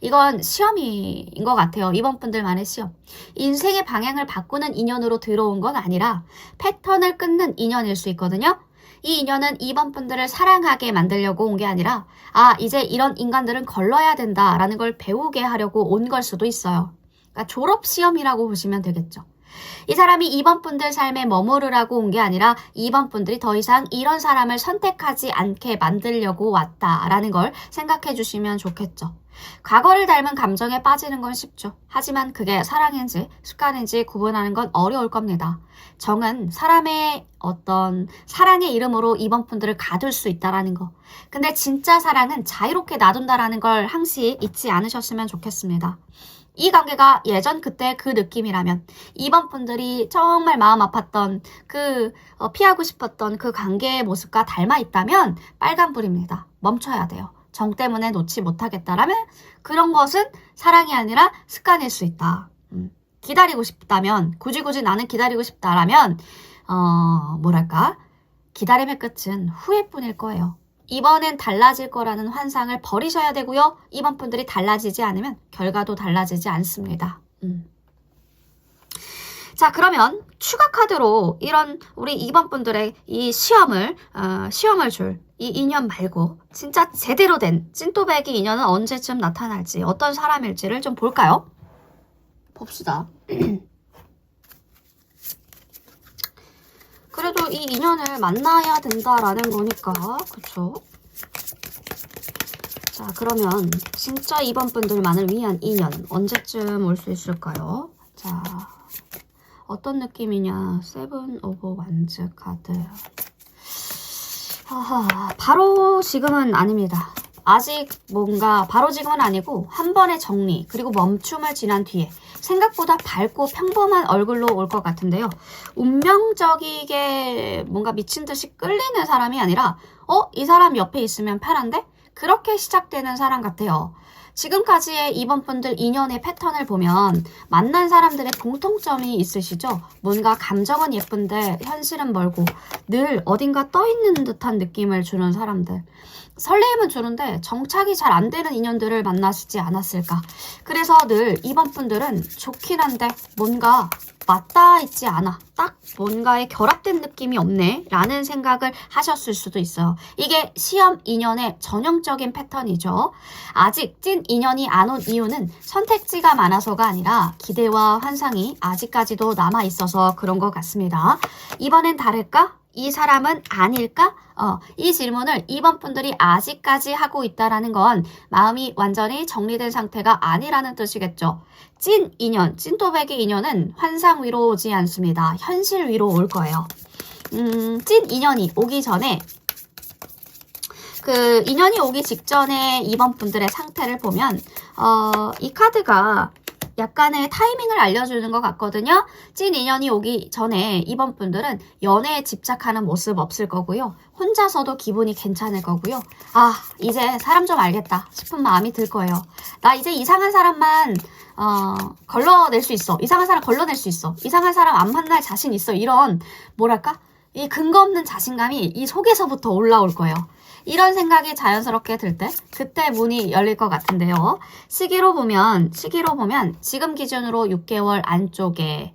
이건 시험인 것 같아요. 2번 분들만의 시험. 인생의 방향을 바꾸는 인연으로 들어온 건 아니라 패턴을 끊는 인연일 수 있거든요. 이 인연은 2번 분들을 사랑하게 만들려고 온 게 아니라 이제 이런 인간들은 걸러야 된다라는 걸 배우게 하려고 온 걸 수도 있어요. 그러니까 졸업시험이라고 보시면 되겠죠. 이 사람이 2번 분들 삶에 머무르라고 온 게 아니라 2번 분들이 더 이상 이런 사람을 선택하지 않게 만들려고 왔다라는 걸 생각해 주시면 좋겠죠. 과거를 닮은 감정에 빠지는 건 쉽죠. 하지만 그게 사랑인지 습관인지 구분하는 건 어려울 겁니다. 정은 사람의 어떤 사랑의 이름으로 2번 분들을 가둘 수 있다라는 거. 근데 진짜 사랑은 자유롭게 놔둔다라는 걸 항시 잊지 않으셨으면 좋겠습니다. 이 관계가 예전 그때 그 느낌이라면 2번 분들이 정말 마음 아팠던 피하고 싶었던 그 관계의 모습과 닮아 있다면 빨간불입니다. 멈춰야 돼요. 정 때문에 놓지 못하겠다라면 그런 것은 사랑이 아니라 습관일 수 있다. 기다리고 싶다면 굳이 나는 기다리고 싶다라면 기다림의 끝은 후회뿐일 거예요. 이번엔 달라질 거라는 환상을 버리셔야 되고요. 이번 분들이 달라지지 않으면 결과도 달라지지 않습니다. 자, 그러면 추가 카드로 이런 우리 2번 분들의 이 시험을 줄 이 인연 말고 진짜 제대로 된 찐또배기 인연은 언제쯤 나타날지 어떤 사람일지를 좀 볼까요? 봅시다. 그래도 이 인연을 만나야 된다라는 거니까 그쵸? 자, 그러면 진짜 2번 분들만을 위한 인연 언제쯤 올 수 있을까요? 자, 어떤 느낌이냐? 세븐 오브 완즈 카드. 바로 지금은 아닙니다. 아직 뭔가 바로 지금은 아니고 한 번의 정리 그리고 멈춤을 지난 뒤에 생각보다 밝고 평범한 얼굴로 올 것 같은데요. 운명적이게 뭔가 미친 듯이 끌리는 사람이 아니라 이 사람 옆에 있으면 편한데? 그렇게 시작되는 사람 같아요. 지금까지의 2번 분들 인연의 패턴을 보면 만난 사람들의 공통점이 있으시죠? 뭔가 감정은 예쁜데 현실은 멀고 늘 어딘가 떠있는 듯한 느낌을 주는 사람들. 설레임은 주는데 정착이 잘 안 되는 인연들을 만나시지 않았을까. 그래서 늘 2번 분들은 좋긴 한데 뭔가 맞닿아 있지 않아. 딱 뭔가에 결합된 느낌이 없네 라는 생각을 하셨을 수도 있어요. 이게 시험 인연의 전형적인 패턴이죠. 아직 찐 인연이 안 온 이유는 선택지가 많아서가 아니라 기대와 환상이 아직까지도 남아 있어서 그런 것 같습니다. 이번엔 다를까? 이 사람은 아닐까? 이 질문을 이번 분들이 아직까지 하고 있다라는 건 마음이 완전히 정리된 상태가 아니라는 뜻이겠죠. 찐 인연, 찐또배기 인연은 환상 위로 오지 않습니다. 현실 위로 올 거예요. 찐 인연이 오기 전에 그 인연이 오기 직전에 이번 분들의 상태를 보면 이 카드가 약간의 타이밍을 알려주는 것 같거든요. 찐 인연이 오기 전에 이번 분들은 연애에 집착하는 모습 없을 거고요. 혼자서도 기분이 괜찮을 거고요. 아, 이제 사람 좀 알겠다 싶은 마음이 들 거예요. 나 이제 이상한 사람만 걸러낼 수 있어. 이상한 사람 걸러낼 수 있어. 이상한 사람 안 만날 자신 있어. 이런 뭐랄까? 이 근거 없는 자신감이 이 속에서부터 올라올 거예요. 이런 생각이 자연스럽게 들 때 그때 문이 열릴 것 같은데요. 시기로 보면 지금 기준으로 6개월 안쪽에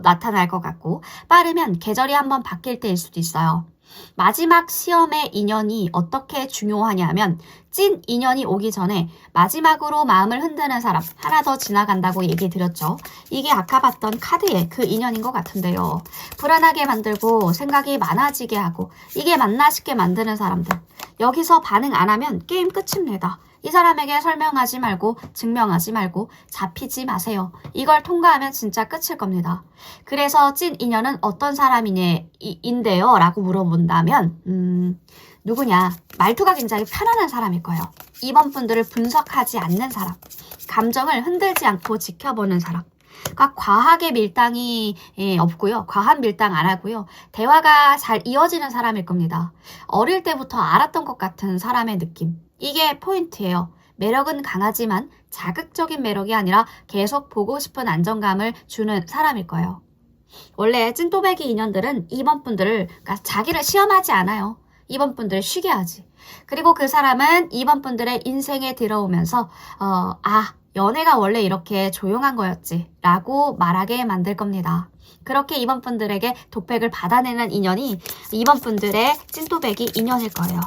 나타날 것 같고 빠르면 계절이 한번 바뀔 때일 수도 있어요. 마지막 시험의 인연이 어떻게 중요하냐면 찐 인연이 오기 전에 마지막으로 마음을 흔드는 사람 하나 더 지나간다고 얘기 드렸죠. 이게 아까 봤던 카드의 그 인연인 것 같은데요. 불안하게 만들고 생각이 많아지게 하고 이게 맞나 싶게 만드는 사람들. 여기서 반응 안 하면 게임 끝입니다. 이 사람에게 설명하지 말고 증명하지 말고 잡히지 마세요. 이걸 통과하면 진짜 끝일 겁니다. 그래서 찐 인연은 어떤 사람인데요? 라고 물어본다면 누구냐? 말투가 굉장히 편안한 사람일 거예요. 이번 분들을 분석하지 않는 사람. 감정을 흔들지 않고 지켜보는 사람. 그러니까 과하게 밀당이 없고요. 과한 밀당 안 하고요. 대화가 잘 이어지는 사람일 겁니다. 어릴 때부터 알았던 것 같은 사람의 느낌. 이게 포인트예요. 매력은 강하지만 자극적인 매력이 아니라 계속 보고 싶은 안정감을 주는 사람일 거예요. 원래 찐또배기 인연들은 이번 분들을 그러니까 자기를 시험하지 않아요. 이번 분들을 쉬게 하지. 그리고 그 사람은 이번 분들의 인생에 들어오면서 연애가 원래 이렇게 조용한 거였지 라고 말하게 만들 겁니다. 그렇게 이번 분들에게 독백을 받아내는 인연이 이번 분들의 찐또배기 인연일 거예요.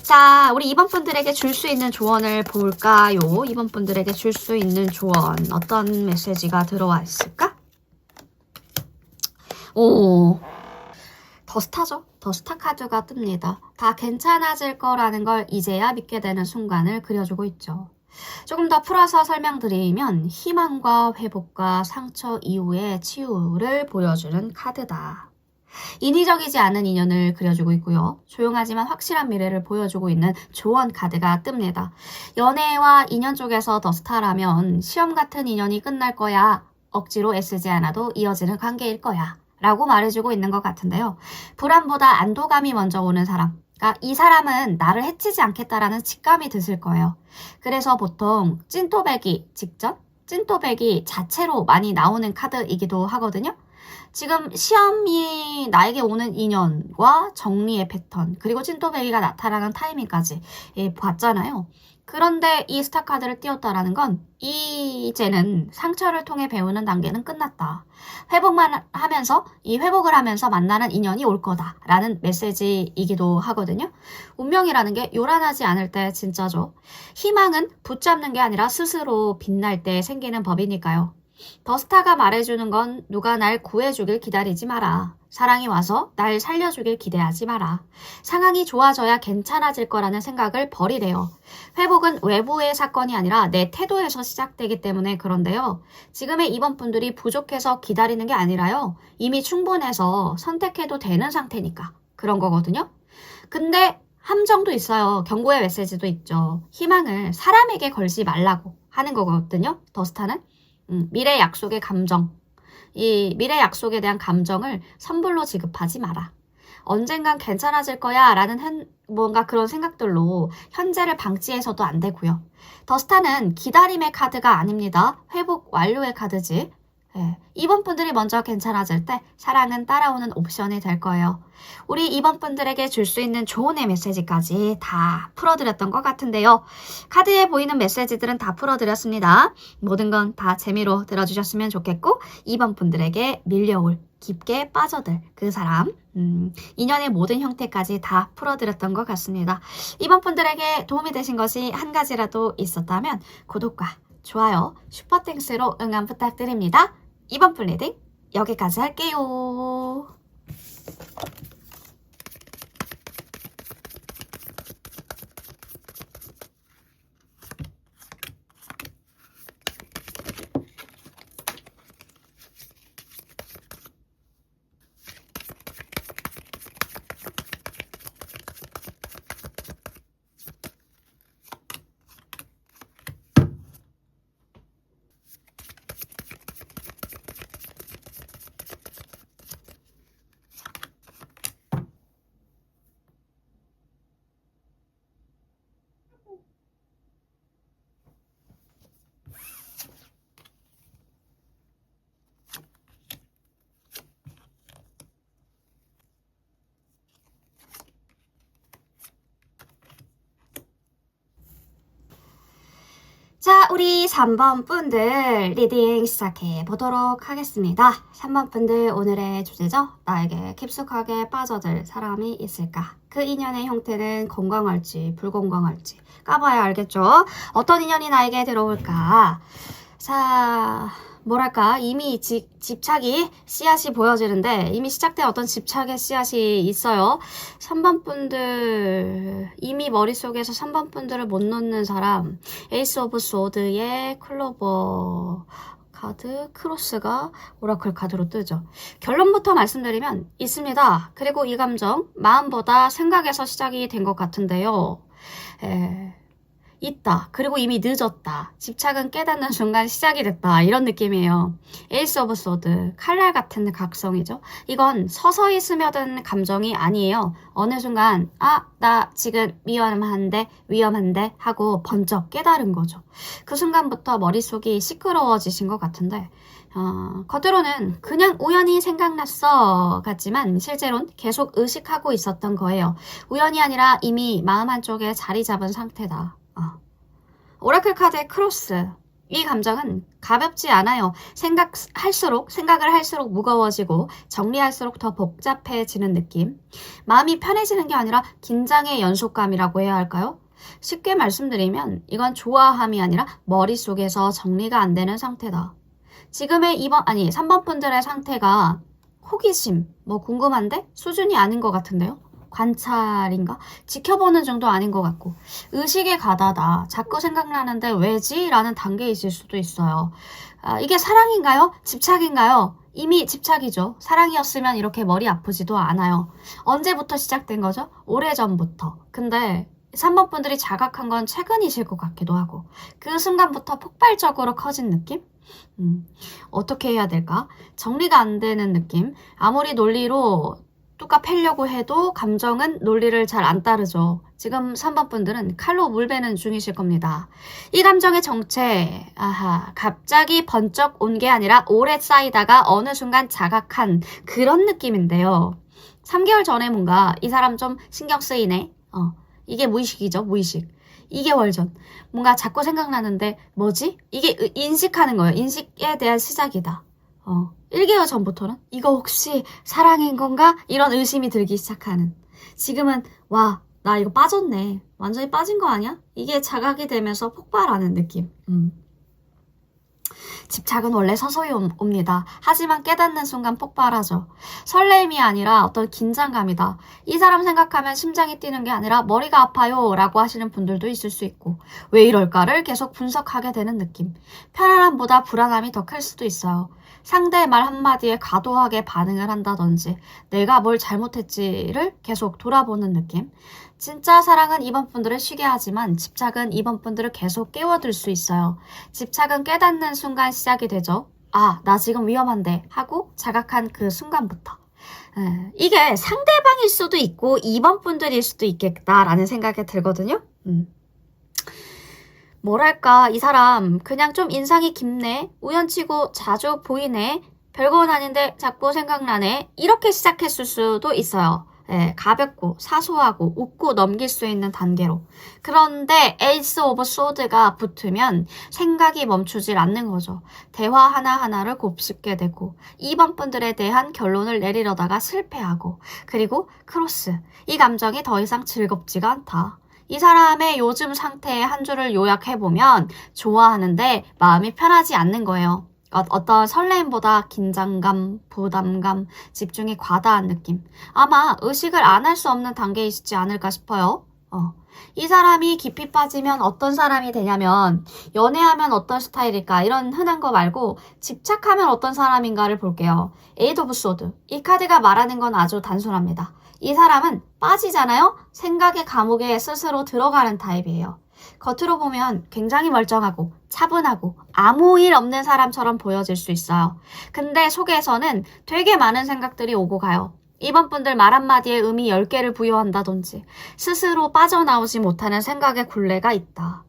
자, 우리 이번 분들에게 줄 수 있는 조언을 볼까요? 이번 분들에게 줄 수 있는 조언 어떤 메시지가 들어와 있을까? 오, 더스타죠. 더스타 카드가 뜹니다. 다 괜찮아질 거라는 걸 이제야 믿게 되는 순간을 그려주고 있죠. 조금 더 풀어서 설명드리면 희망과 회복과 상처 이후의 치유를 보여주는 카드다. 인위적이지 않은 인연을 그려주고 있고요. 조용하지만 확실한 미래를 보여주고 있는 조언 카드가 뜹니다. 연애와 인연 쪽에서 더스타라면 시험 같은 인연이 끝날 거야. 억지로 애쓰지 않아도 이어지는 관계일 거야. 라고 말해주고 있는 것 같은데요. 불안보다 안도감이 먼저 오는 사람. 그러니까 이 사람은 나를 해치지 않겠다라는 직감이 드실 거예요. 그래서 보통 찐또배기 직전? 찐또배기 자체로 많이 나오는 카드이기도 하거든요. 지금 시험이 나에게 오는 인연과 정리의 패턴 그리고 찐또배기가 나타나는 타이밍까지 봤잖아요. 그런데 이 스타카드를 띄웠다라는 건 이제는 상처를 통해 배우는 단계는 끝났다. 회복만 하면서 이 회복을 하면서 만나는 인연이 올 거다라는 메시지이기도 하거든요. 운명이라는 게 요란하지 않을 때 진짜죠. 희망은 붙잡는 게 아니라 스스로 빛날 때 생기는 법이니까요. 더스타가 말해주는 건 누가 날 구해주길 기다리지 마라. 사랑이 와서 날 살려주길 기대하지 마라. 상황이 좋아져야 괜찮아질 거라는 생각을 버리래요. 회복은 외부의 사건이 아니라 내 태도에서 시작되기 때문에 그런데요. 지금의 이번 분들이 부족해서 기다리는 게 아니라요. 이미 충분해서 선택해도 되는 상태니까 그런 거거든요. 근데 함정도 있어요. 경고의 메시지도 있죠. 희망을 사람에게 걸지 말라고 하는 거거든요. 더스타는. 미래 약속의 감정. 이 미래 약속에 대한 감정을 선불로 지급하지 마라. 언젠간 괜찮아질 거야 라는 뭔가 그런 생각들로 현재를 방치해서도 안 되고요. 더스타는 기다림의 카드가 아닙니다. 회복 완료의 카드지. 2번 분들이 먼저 괜찮아질 때 사랑은 따라오는 옵션이 될 거예요. 우리 2번 분들에게 줄 수 있는 조언의 메시지까지 다 풀어드렸던 것 같은데요. 카드에 보이는 메시지들은 다 풀어드렸습니다. 모든 건 다 재미로 들어주셨으면 좋겠고 2번 분들에게 밀려올 깊게 빠져들 그 사람 인연의 모든 형태까지 다 풀어드렸던 것 같습니다. 2번 분들에게 도움이 되신 것이 한 가지라도 있었다면 구독과 좋아요, 슈퍼땡스로 응원 부탁드립니다. 2번 플리딩 여기까지 할게요. 자, 우리 3번 분들 리딩 시작해 보도록 하겠습니다. 3번 분들 오늘의 주제죠. 나에게 깊숙하게 빠져들 사람이 있을까? 그 인연의 형태는 건강할지 불건강할지 까봐야 알겠죠? 어떤 인연이 나에게 들어올까? 자, 뭐랄까 이미 집착이 씨앗이 보여지는데 이미 시작된 어떤 집착의 씨앗이 있어요. 3번 분들 이미 머릿속에서 3번 분들을 못 놓는 사람 에이스 오브 소드의 클로버 카드 크로스가 오라클 카드로 뜨죠. 결론부터 말씀드리면 있습니다. 그리고 이 감정 마음보다 생각에서 시작이 된 것 같은데요. 있다. 그리고 이미 늦었다. 집착은 깨닫는 순간 시작이 됐다. 이런 느낌이에요. 에이스 오브 소드. 칼날 같은 각성이죠. 이건 서서히 스며든 감정이 아니에요. 어느 순간 나 지금 위험한데 하고 번쩍 깨달은 거죠. 그 순간부터 머릿속이 시끄러워지신 것 같은데 겉으로는 그냥 우연히 생각났어 같지만 실제로는 계속 의식하고 있었던 거예요. 우연이 아니라 이미 마음 한쪽에 자리 잡은 상태다. 오라클 카드의 크로스. 이 감정은 가볍지 않아요. 생각을 할수록 무거워지고 정리할수록 더 복잡해지는 느낌. 마음이 편해지는 게 아니라 긴장의 연속감이라고 해야 할까요? 쉽게 말씀드리면 이건 좋아함이 아니라 머릿속에서 정리가 안 되는 상태다. 지금의 3번 분들의 상태가 호기심, 궁금한데 수준이 아닌 것 같은데요? 관찰인가? 지켜보는 정도 아닌 것 같고 의식의 가다다. 자꾸 생각나는데 왜지? 라는 단계에 있을 수도 있어요. 이게 사랑인가요? 집착인가요? 이미 집착이죠. 사랑이었으면 이렇게 머리 아프지도 않아요. 언제부터 시작된 거죠? 오래전부터. 근데 3번 분들이 자각한 건 최근이실 것 같기도 하고 그 순간부터 폭발적으로 커진 느낌? 어떻게 해야 될까? 정리가 안 되는 느낌. 아무리 논리로 뚜까 패려고 해도 감정은 논리를 잘 안 따르죠. 지금 3번 분들은 칼로 물 베는 중이실 겁니다. 이 감정의 정체, 갑자기 번쩍 온 게 아니라 오래 쌓이다가 어느 순간 자각한 그런 느낌인데요. 3개월 전에 뭔가 이 사람 좀 신경 쓰이네. 이게 무의식이죠, 무의식. 2개월 전 뭔가 자꾸 생각나는데 뭐지? 이게 인식하는 거예요. 인식에 대한 시작이다. 1개월 전부터는 이거 혹시 사랑인 건가? 이런 의심이 들기 시작하는. 지금은 나 이거 빠졌네. 완전히 빠진 거 아니야? 이게 자각이 되면서 폭발하는 느낌. 집착은 원래 서서히 옵니다. 하지만 깨닫는 순간 폭발하죠. 설레임이 아니라 어떤 긴장감이다. 이 사람 생각하면 심장이 뛰는 게 아니라 머리가 아파요 라고 하시는 분들도 있을 수 있고 왜 이럴까를 계속 분석하게 되는 느낌. 편안함보다 불안함이 더 클 수도 있어요. 상대의 말 한마디에 과도하게 반응을 한다든지 내가 뭘 잘못했지를 계속 돌아보는 느낌. 진짜 사랑은 2번 분들을 쉬게 하지만 집착은 2번 분들을 계속 깨워둘 수 있어요. 집착은 깨닫는 순간 시작이 되죠. 나 지금 위험한데 하고 자각한 그 순간부터. 이게 상대방일 수도 있고 2번 분들일 수도 있겠다라는 생각이 들거든요. 뭐랄까, 이 사람 그냥 좀 인상이 깊네. 우연치고 자주 보이네. 별건 아닌데 자꾸 생각나네. 이렇게 시작했을 수도 있어요. 예, 가볍고 사소하고 웃고 넘길 수 있는 단계로. 그런데 에이스 오브 소드가 붙으면 생각이 멈추질 않는 거죠. 대화 하나하나를 곱씹게 되고 2번 분들에 대한 결론을 내리려다가 실패하고 그리고 크로스. 이 감정이 더 이상 즐겁지가 않다. 이 사람의 요즘 상태의 한 줄을 요약해보면 좋아하는데 마음이 편하지 않는 거예요. 어떤 설레임보다 긴장감, 부담감, 집중이 과다한 느낌. 아마 의식을 안 할 수 없는 단계에 있지 않을까 싶어요. 이 사람이 깊이 빠지면 어떤 사람이 되냐면 연애하면 어떤 스타일일까 이런 흔한 거 말고 집착하면 어떤 사람인가를 볼게요. 에이드 오브 소드. 이 카드가 말하는 건 아주 단순합니다. 이 사람은 빠지잖아요? 생각의 감옥에 스스로 들어가는 타입이에요. 겉으로 보면 굉장히 멀쩡하고 차분하고 아무 일 없는 사람처럼 보여질 수 있어요. 근데 속에서는 되게 많은 생각들이 오고 가요. 이번 분들 말 한마디에 의미 10개를 부여한다든지 스스로 빠져나오지 못하는 생각의 굴레가 있다.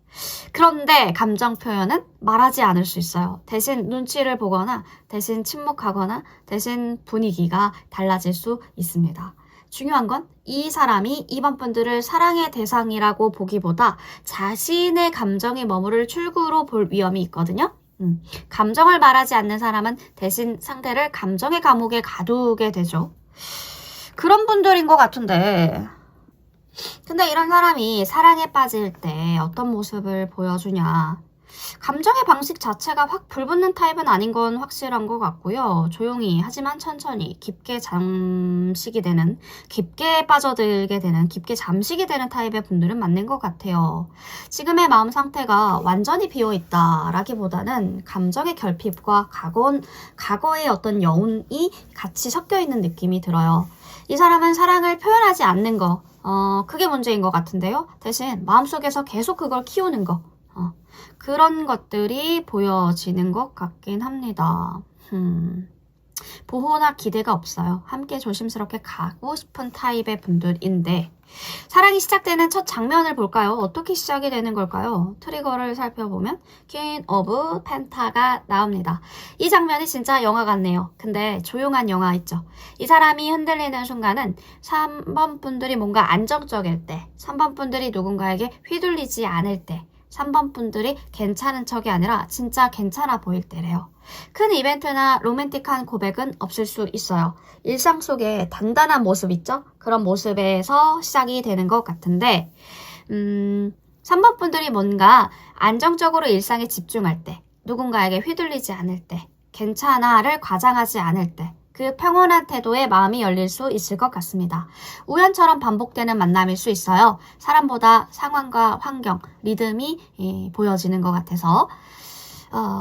그런데 감정 표현은 말하지 않을 수 있어요. 대신 눈치를 보거나 대신 침묵하거나 대신 분위기가 달라질 수 있습니다. 중요한 건 이 사람이 이번 분들을 사랑의 대상이라고 보기보다 자신의 감정이 머무를 출구로 볼 위험이 있거든요. 감정을 말하지 않는 사람은 대신 상대를 감정의 감옥에 가두게 되죠. 그런 분들인 것 같은데 근데 이런 사람이 사랑에 빠질 때 어떤 모습을 보여주냐. 감정의 방식 자체가 확 불붙는 타입은 아닌 건 확실한 것 같고요. 조용히 하지만 천천히 깊게 깊게 빠져들게 되는, 깊게 잠식이 되는 타입의 분들은 맞는 것 같아요. 지금의 마음 상태가 완전히 비어있다라기보다는 감정의 결핍과 과거의 어떤 여운이 같이 섞여 있는 느낌이 들어요. 이 사람은 사랑을 표현하지 않는 거, 그게 문제인 것 같은데요. 대신 마음속에서 계속 그걸 키우는 거. 그런 것들이 보여지는 것 같긴 합니다. 보호나 기대가 없어요. 함께 조심스럽게 가고 싶은 타입의 분들인데 사랑이 시작되는 첫 장면을 볼까요? 어떻게 시작이 되는 걸까요? 트리거를 살펴보면 퀸 오브 펜타가 나옵니다. 이 장면이 진짜 영화 같네요. 근데 조용한 영화 있죠. 이 사람이 흔들리는 순간은 3번 분들이 뭔가 안정적일 때, 3번 분들이 누군가에게 휘둘리지 않을 때, 3번 분들이 괜찮은 척이 아니라 진짜 괜찮아 보일 때래요. 큰 이벤트나 로맨틱한 고백은 없을 수 있어요. 일상 속에 단단한 모습 있죠? 그런 모습에서 시작이 되는 것 같은데 3번 분들이 뭔가 안정적으로 일상에 집중할 때, 누군가에게 휘둘리지 않을 때, 괜찮아를 과장하지 않을 때, 그 평온한 태도에 마음이 열릴 수 있을 것 같습니다. 우연처럼 반복되는 만남일 수 있어요. 사람보다 상황과 환경, 리듬이 보여지는 것 같아서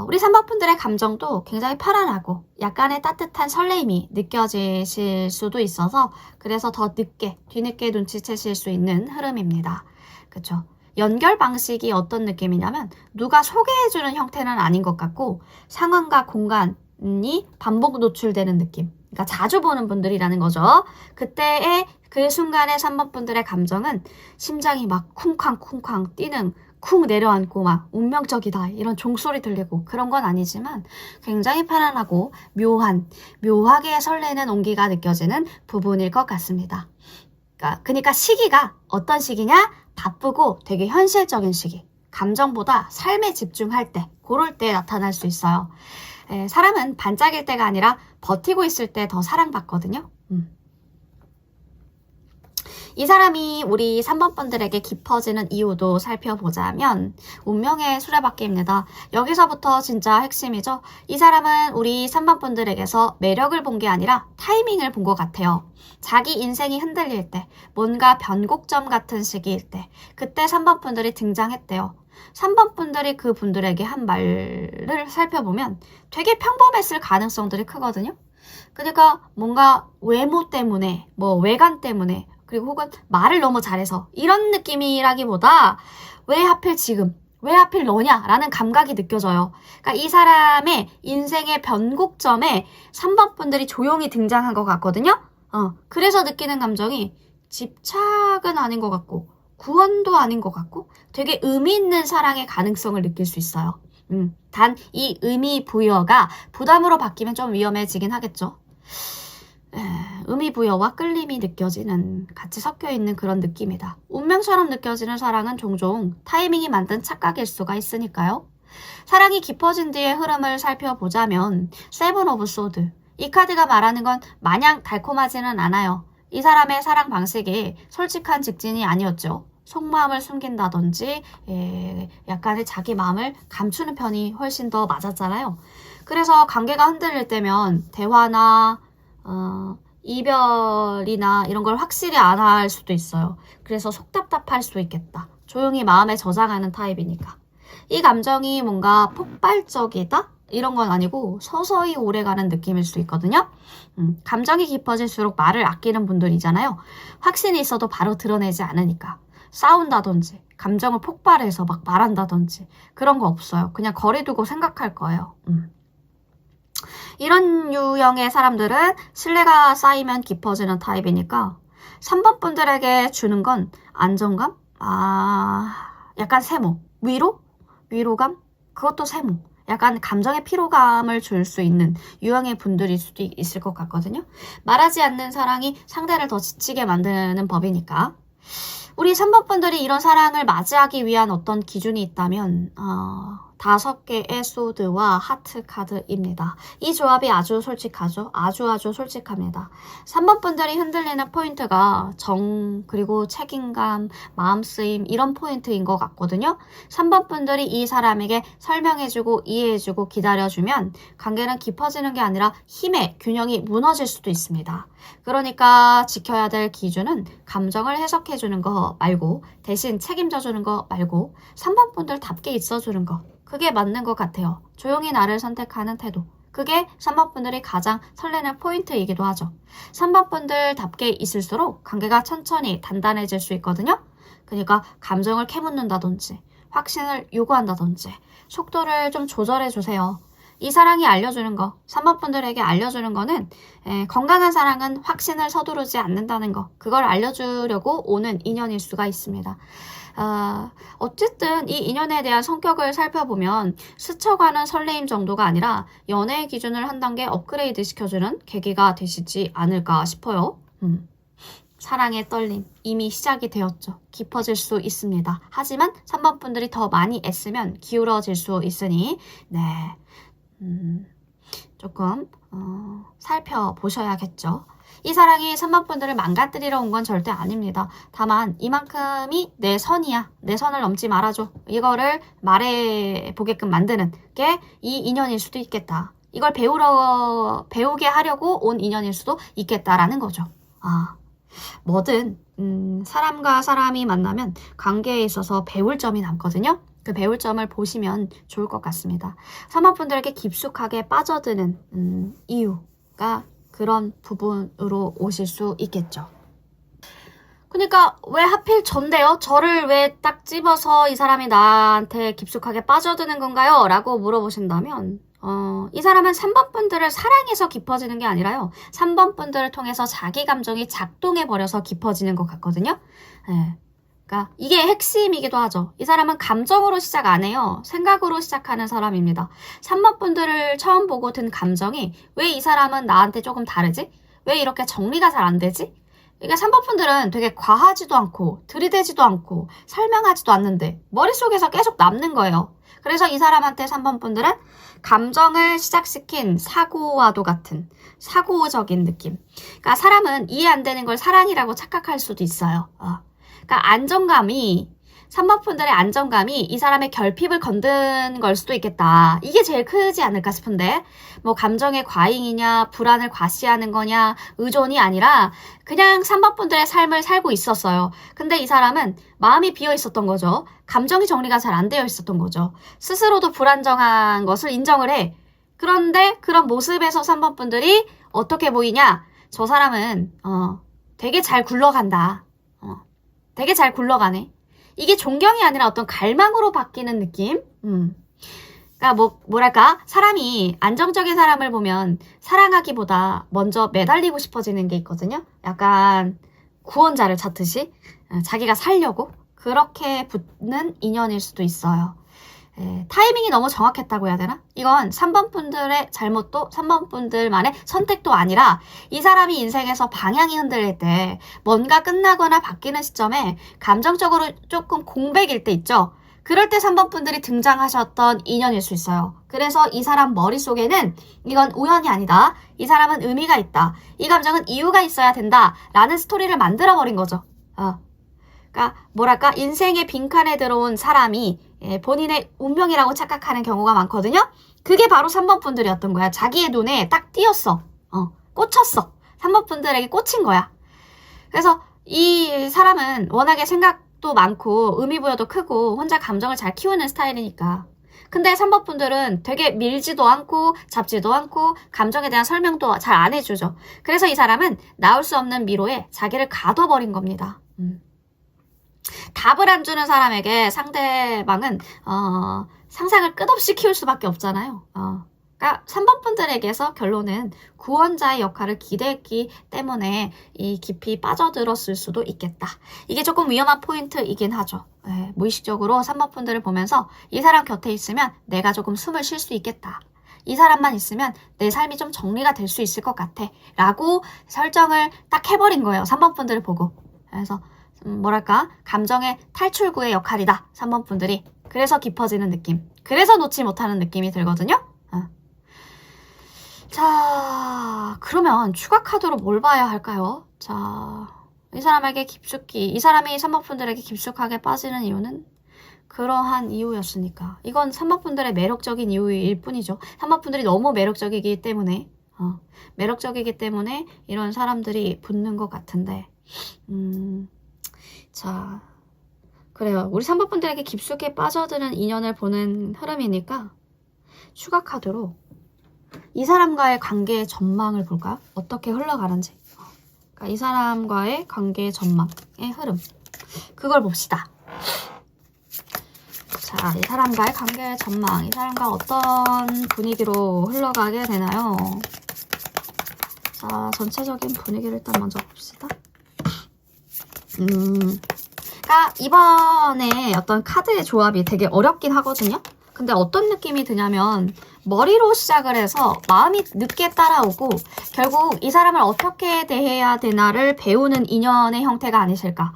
우리 3번 분들의 감정도 굉장히 편안하고 약간의 따뜻한 설레임이 느껴지실 수도 있어서 그래서 더 뒤늦게 눈치채실 수 있는 흐름입니다. 그렇죠? 연결 방식이 어떤 느낌이냐면 누가 소개해주는 형태는 아닌 것 같고 상황과 공간이 반복 노출되는 느낌. 그러니까 자주 보는 분들이라는 거죠. 그때의 그 순간의 3번 분들의 감정은 심장이 막 쿵쾅쿵쾅 뛰는 쿵 내려앉고 막 운명적이다 이런 종소리 들리고 그런 건 아니지만 굉장히 편안하고 묘하게 설레는 온기가 느껴지는 부분일 것 같습니다. 그러니까 시기가 어떤 시기냐? 바쁘고 되게 현실적인 시기. 감정보다 삶에 집중할 때, 그럴 때 나타날 수 있어요. 사람은 반짝일 때가 아니라 버티고 있을 때 더 사랑받거든요. 이 사람이 우리 3번 분들에게 깊어지는 이유도 살펴보자면 운명의 수레바퀴입니다. 여기서부터 진짜 핵심이죠. 이 사람은 우리 3번 분들에게서 매력을 본 게 아니라 타이밍을 본 것 같아요. 자기 인생이 흔들릴 때, 뭔가 변곡점 같은 시기일 때, 그때 3번 분들이 등장했대요. 3번 분들이 그 분들에게 한 말을 살펴보면 되게 평범했을 가능성들이 크거든요. 그러니까 뭔가 외모 때문에, 외관 때문에, 그리고 혹은 말을 너무 잘해서 이런 느낌이라기보다 왜 하필 지금, 왜 하필 너냐 라는 감각이 느껴져요. 그러니까 이 사람의 인생의 변곡점에 3번 분들이 조용히 등장한 것 같거든요. 그래서 느끼는 감정이 집착은 아닌 것 같고 구원도 아닌 것 같고 되게 의미 있는 사랑의 가능성을 느낄 수 있어요. 단 이 의미 부여가 부담으로 바뀌면 좀 위험해지긴 하겠죠. 의미 부여와 끌림이 느껴지는, 같이 섞여 있는 그런 느낌이다. 운명처럼 느껴지는 사랑은 종종 타이밍이 만든 착각일 수가 있으니까요. 사랑이 깊어진 뒤의 흐름을 살펴보자면 세븐 오브 소드, 이 카드가 말하는 건 마냥 달콤하지는 않아요. 이 사람의 사랑 방식이 솔직한 직진이 아니었죠. 속마음을 숨긴다든지 약간의 자기 마음을 감추는 편이 훨씬 더 맞았잖아요. 그래서 관계가 흔들릴 때면 대화나 이별이나 이런 걸 확실히 안 할 수도 있어요. 그래서 속 답답할 수도 있겠다. 조용히 마음에 저장하는 타입이니까. 이 감정이 뭔가 폭발적이다? 이런 건 아니고 서서히 오래가는 느낌일 수 있거든요. 감정이 깊어질수록 말을 아끼는 분들이잖아요. 확신이 있어도 바로 드러내지 않으니까. 싸운다든지 감정을 폭발해서 막 말한다든지 그런 거 없어요. 그냥 거리 두고 생각할 거예요. 이런 유형의 사람들은 신뢰가 쌓이면 깊어지는 타입이니까 3번 분들에게 주는 건 안정감? 약간 세모. 위로감? 그것도 세모. 약간 감정의 피로감을 줄 수 있는 유형의 분들일 수도 있을 것 같거든요. 말하지 않는 사랑이 상대를 더 지치게 만드는 법이니까. 우리 3번 분들이 이런 사랑을 맞이하기 위한 어떤 기준이 있다면 5개의 소드와 하트 카드입니다. 이 조합이 아주 솔직하죠. 아주 솔직합니다. 3번 분들이 흔들리는 포인트가 그리고 책임감, 마음쓰임 이런 포인트인 것 같거든요. 3번 분들이 이 사람에게 설명해주고 이해해주고 기다려주면 관계는 깊어지는 게 아니라 힘의 균형이 무너질 수도 있습니다. 그러니까 지켜야 될 기준은 감정을 해석해주는 거 말고 대신 책임져주는 거 말고 3번 분들답게 있어주는 거. 그게 맞는 것 같아요. 조용히 나를 선택하는 태도. 그게 3번 분들이 가장 설레는 포인트이기도 하죠. 3번 분들답게 있을수록 관계가 천천히 단단해질 수 있거든요. 그러니까 감정을 캐묻는다든지 확신을 요구한다든지 속도를 좀 조절해주세요. 이 사랑이 알려주는 거, 3번 분들에게 알려주는 거는 건강한 사랑은 확신을 서두르지 않는다는 거. 그걸 알려주려고 오는 인연일 수가 있습니다. 어쨌든 이 인연에 대한 성격을 살펴보면 스쳐가는 설레임 정도가 아니라 연애의 기준을 한 단계 업그레이드 시켜주는 계기가 되시지 않을까 싶어요. 사랑의 떨림 이미 시작이 되었죠. 깊어질 수 있습니다. 하지만 3번 분들이 더 많이 애쓰면 기울어질 수 있으니 조금 살펴보셔야겠죠. 이 사랑이 3번 분들을 망가뜨리러 온 건 절대 아닙니다. 다만 이만큼이 내 선이야. 내 선을 넘지 말아줘. 이거를 말해보게끔 만드는 게 이 인연일 수도 있겠다. 이걸 배우게 하려고 온 인연일 수도 있겠다라는 거죠. 뭐든 사람과 사람이 만나면 관계에 있어서 배울 점이 남거든요. 그 배울 점을 보시면 좋을 것 같습니다. 3번 분들에게 깊숙하게 빠져드는 이유가 그런 부분으로 오실 수 있겠죠. 그러니까 왜 하필 전데요? 저를 왜 딱 집어서 이 사람이 나한테 깊숙하게 빠져드는 건가요? 라고 물어보신다면 이 사람은 3번 분들을 사랑해서 깊어지는 게 아니라요. 3번 분들을 통해서 자기 감정이 작동해버려서 깊어지는 것 같거든요. 그러니까 이게 핵심이기도 하죠. 이 사람은 감정으로 시작 안 해요. 생각으로 시작하는 사람입니다. 3번 분들을 처음 보고 든 감정이 왜 이 사람은 나한테 조금 다르지? 왜 이렇게 정리가 잘 안 되지? 그러니까 3번 분들은 되게 과하지도 않고 들이대지도 않고 설명하지도 않는데 머릿속에서 계속 남는 거예요. 그래서 이 사람한테 3번 분들은 감정을 시작시킨 사고와도 같은 사고적인 느낌. 그러니까 사람은 이해 안 되는 걸 사랑이라고 착각할 수도 있어요. 그러니까 안정감이 3번 분들의 안정감이 이 사람의 결핍을 건든 걸 수도 있겠다. 이게 제일 크지 않을까 싶은데 뭐 감정의 과잉이냐 불안을 과시하는 거냐 의존이 아니라 그냥 3번 분들의 삶을 살고 있었어요. 근데 이 사람은 마음이 비어 있었던 거죠. 감정이 정리가 잘 안 되어 있었던 거죠. 스스로도 불안정한 것을 인정을 해. 그런데 그런 모습에서 3번 분들이 어떻게 보이냐? 저 사람은 되게 잘 굴러간다. 되게 잘 굴러가네. 이게 존경이 아니라 어떤 갈망으로 바뀌는 느낌? 그러니까 뭐랄까 사람이 안정적인 사람을 보면 사랑하기보다 먼저 매달리고 싶어지는 게 있거든요. 약간 구원자를 찾듯이 자기가 살려고 그렇게 붙는 인연일 수도 있어요. 타이밍이 너무 정확했다고 해야 되나? 이건 3번 분들의 잘못도 3번 분들만의 선택도 아니라 이 사람이 인생에서 방향이 흔들릴 때 뭔가 끝나거나 바뀌는 시점에 감정적으로 조금 공백일 때 있죠? 그럴 때 3번 분들이 등장하셨던 인연일 수 있어요. 그래서 이 사람 머릿속에는 이건 우연이 아니다. 이 사람은 의미가 있다. 이 감정은 이유가 있어야 된다. 라는 스토리를 만들어버린 거죠. 그러니까 뭐랄까 인생의 빈칸에 들어온 사람이 본인의 운명이라고 착각하는 경우가 많거든요. 그게 바로 3번 분들이었던 거야. 자기의 눈에 딱 띄었어. 꽂혔어. 3번 분들에게 꽂힌 거야. 그래서 이 사람은 워낙에 생각도 많고 의미부여도 크고 혼자 감정을 잘 키우는 스타일이니까. 근데 3번 분들은 되게 밀지도 않고 잡지도 않고 감정에 대한 설명도 잘 안 해주죠. 그래서 이 사람은 나올 수 없는 미로에 자기를 가둬버린 겁니다. 답을 안 주는 사람에게 상대방은 상상을 끝없이 키울 수밖에 없잖아요. 그러니까 3번 분들에게서 결론은 구원자의 역할을 기대했기 때문에 이 깊이 빠져들었을 수도 있겠다. 이게 조금 위험한 포인트이긴 하죠. 무의식적으로 3번 분들을 보면서 이 사람 곁에 있으면 내가 조금 숨을 쉴 수 있겠다. 이 사람만 있으면 내 삶이 좀 정리가 될 수 있을 것 같아. 라고 설정을 딱 해버린 거예요. 3번 분들을 보고. 그래서 뭐랄까 감정의 탈출구의 역할이다. 3번 분들이. 그래서 깊어지는 느낌. 그래서 놓지 못하는 느낌이 들거든요. 자, 그러면 추가 카드로 뭘 봐야 할까요? 자, 이 사람에게 깊숙이, 이 사람이 3번 분들에게 깊숙하게 빠지는 이유는 그러한 이유였으니까. 이건 3번 분들의 매력적인 이유일 뿐이죠. 3번 분들이 너무 매력적이기 때문에 이런 사람들이 붙는 것 같은데 자, 그래요. 우리 3번 분들에게 깊숙이 빠져드는 인연을 보는 흐름이니까 추가 카드로 이 사람과의 관계의 전망을 볼까요? 어떻게 흘러가는지. 그러니까 이 사람과의 관계의 전망의 흐름. 그걸 봅시다. 자, 이 사람과의 관계의 전망. 이 사람과 어떤 분위기로 흘러가게 되나요? 자, 전체적인 분위기를 일단 먼저 봅시다. 그러니까 이번에 어떤 카드의 조합이 되게 어렵긴 하거든요. 근데 어떤 느낌이 드냐면 머리로 시작을 해서 마음이 늦게 따라오고 결국 이 사람을 어떻게 대해야 되나를 배우는 인연의 형태가 아니실까.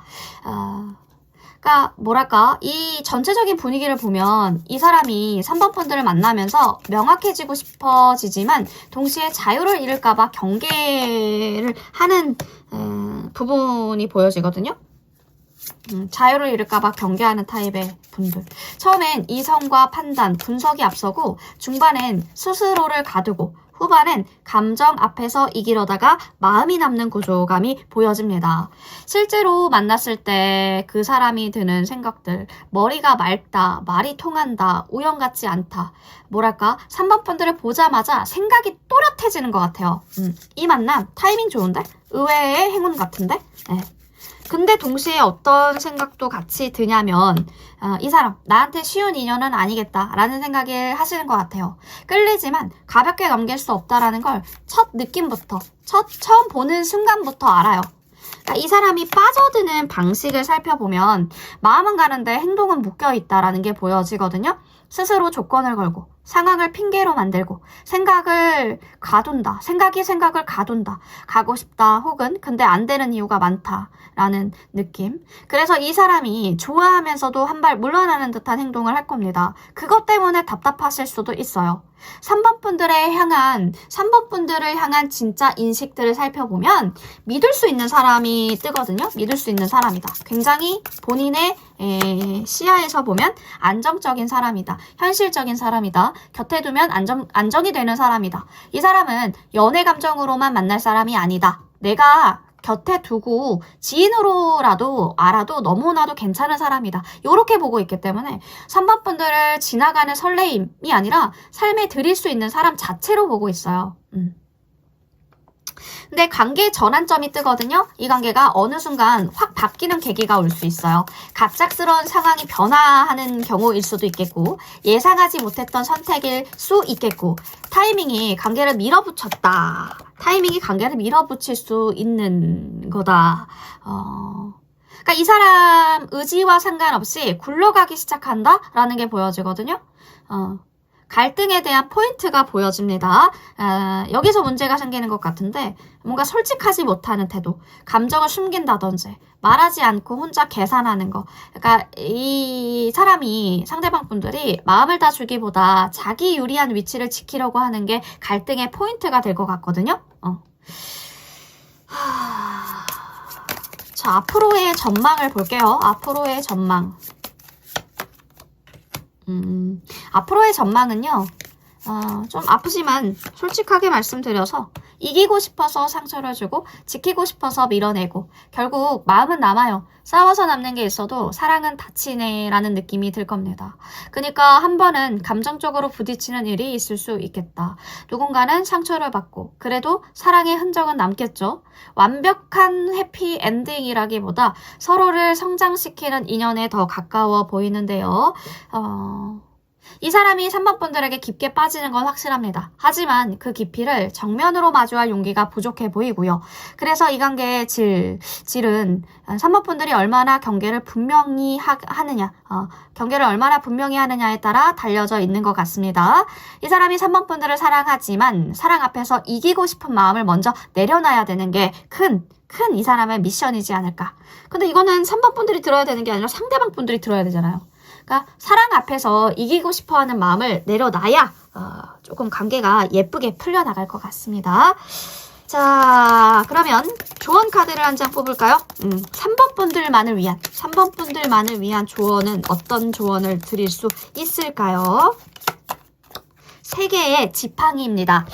그러니까 뭐랄까 이 전체적인 분위기를 보면 이 사람이 3번 분들을 만나면서 명확해지고 싶어지지만 동시에 자유를 잃을까봐 경계를 하는 부분이 보여지거든요. 자유를 잃을까봐 경계하는 타입의 분들. 처음엔 이성과 판단, 분석이 앞서고 중반엔 스스로를 가두고 후반엔 감정 앞에서 이기려다가 마음이 남는 구조감이 보여집니다. 실제로 만났을 때 그 사람이 드는 생각들, 머리가 맑다, 말이 통한다, 우연 같지 않다. 뭐랄까 3번 분들을 보자마자 생각이 또렷해지는 것 같아요. 이 만남 타이밍 좋은데? 의외의 행운 같은데? 네. 근데 동시에 어떤 생각도 같이 드냐면 이 사람 나한테 쉬운 인연은 아니겠다라는 생각을 하시는 것 같아요. 끌리지만 가볍게 넘길 수 없다라는 걸 첫 느낌부터 처음 보는 순간부터 알아요. 그러니까 이 사람이 빠져드는 방식을 살펴보면 마음은 가는데 행동은 묶여있다라는 게 보여지거든요. 스스로 조건을 걸고 상황을 핑계로 만들고 생각을 가둔다. 생각이 생각을 가둔다. 가고 싶다. 혹은 근데 안 되는 이유가 많다라는 느낌. 그래서 이 사람이 좋아하면서도 한 발 물러나는 듯한 행동을 할 겁니다. 그것 때문에 답답하실 수도 있어요. 3번 분들을 향한 진짜 인식들을 살펴보면 믿을 수 있는 사람이 뜨거든요. 믿을 수 있는 사람이다. 굉장히 본인의 시야에서 보면 안정적인 사람이다. 현실적인 사람이다. 곁에 두면 안정이 되는 사람이다. 이 사람은 연애 감정으로만 만날 사람이 아니다. 내가 곁에 두고 지인으로라도 알아도 너무나도 괜찮은 사람이다. 이렇게 보고 있기 때문에 3번 분들을 지나가는 설레임이 아니라 삶에 들일 수 있는 사람 자체로 보고 있어요. 근데 관계의 전환점이 뜨거든요. 이 관계가 어느 순간 확 바뀌는 계기가 올 수 있어요. 갑작스러운 상황이 변화하는 경우일 수도 있겠고 예상하지 못했던 선택일 수 있겠고 타이밍이 관계를 밀어붙일 수 있는 거다. 그러니까 이 사람 의지와 상관없이 굴러가기 시작한다라는 게 보여지거든요. 갈등에 대한 포인트가 보여집니다. 여기서 문제가 생기는 것 같은데 뭔가 솔직하지 못하는 태도, 감정을 숨긴다든지 말하지 않고 혼자 계산하는 거. 그러니까 이 사람이 상대방 분들이 마음을 다 주기보다 자기 유리한 위치를 지키려고 하는 게 갈등의 포인트가 될 것 같거든요. 자, 앞으로의 전망을 볼게요. 앞으로의 전망. 앞으로의 전망은요, 좀 아프지만 솔직하게 말씀드려서 이기고 싶어서 상처를 주고 지키고 싶어서 밀어내고 결국 마음은 남아요. 싸워서 남는 게 있어도 사랑은 다치네라는 느낌이 들 겁니다. 그러니까 한 번은 감정적으로 부딪히는 일이 있을 수 있겠다. 누군가는 상처를 받고 그래도 사랑의 흔적은 남겠죠. 완벽한 해피 엔딩이라기보다 서로를 성장시키는 인연에 더 가까워 보이는데요. 이 사람이 3번 분들에게 깊게 빠지는 건 확실합니다. 하지만 그 깊이를 정면으로 마주할 용기가 부족해 보이고요. 그래서 이 관계의 질은 3번 분들이 얼마나 경계를 분명히 하느냐, 경계를 얼마나 분명히 하느냐에 따라 달려져 있는 것 같습니다. 이 사람이 3번 분들을 사랑하지만 사랑 앞에서 이기고 싶은 마음을 먼저 내려놔야 되는 게 큰 이 사람의 미션이지 않을까. 근데 이거는 3번 분들이 들어야 되는 게 아니라 상대방 분들이 들어야 되잖아요. 그러니까 사랑 앞에서 이기고 싶어하는 마음을 내려놔야 조금 관계가 예쁘게 풀려나갈 것 같습니다. 자, 그러면 조언 카드를 한 장 뽑을까요? 3번 분들만을 위한 조언은 어떤 조언을 드릴 수 있을까요? 3개의 지팡이입니다.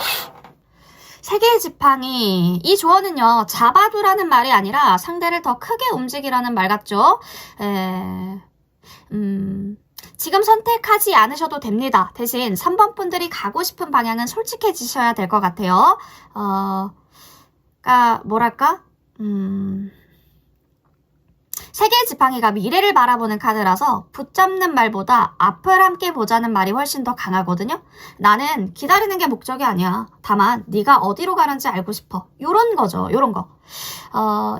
3개의 지팡이. 이 조언은요, 잡아두라는 말이 아니라 상대를 더 크게 움직이라는 말 같죠? 지금 선택하지 않으셔도 됩니다. 대신 3번 분들이 가고 싶은 방향은 솔직해지셔야 될 것 같아요. 그러니까 뭐랄까? 3개의 지팡이가 미래를 바라보는 카드라서 붙잡는 말보다 앞을 함께 보자는 말이 훨씬 더 강하거든요. 나는 기다리는 게 목적이 아니야. 다만 네가 어디로 가는지 알고 싶어. 요런 거죠. 요런 거.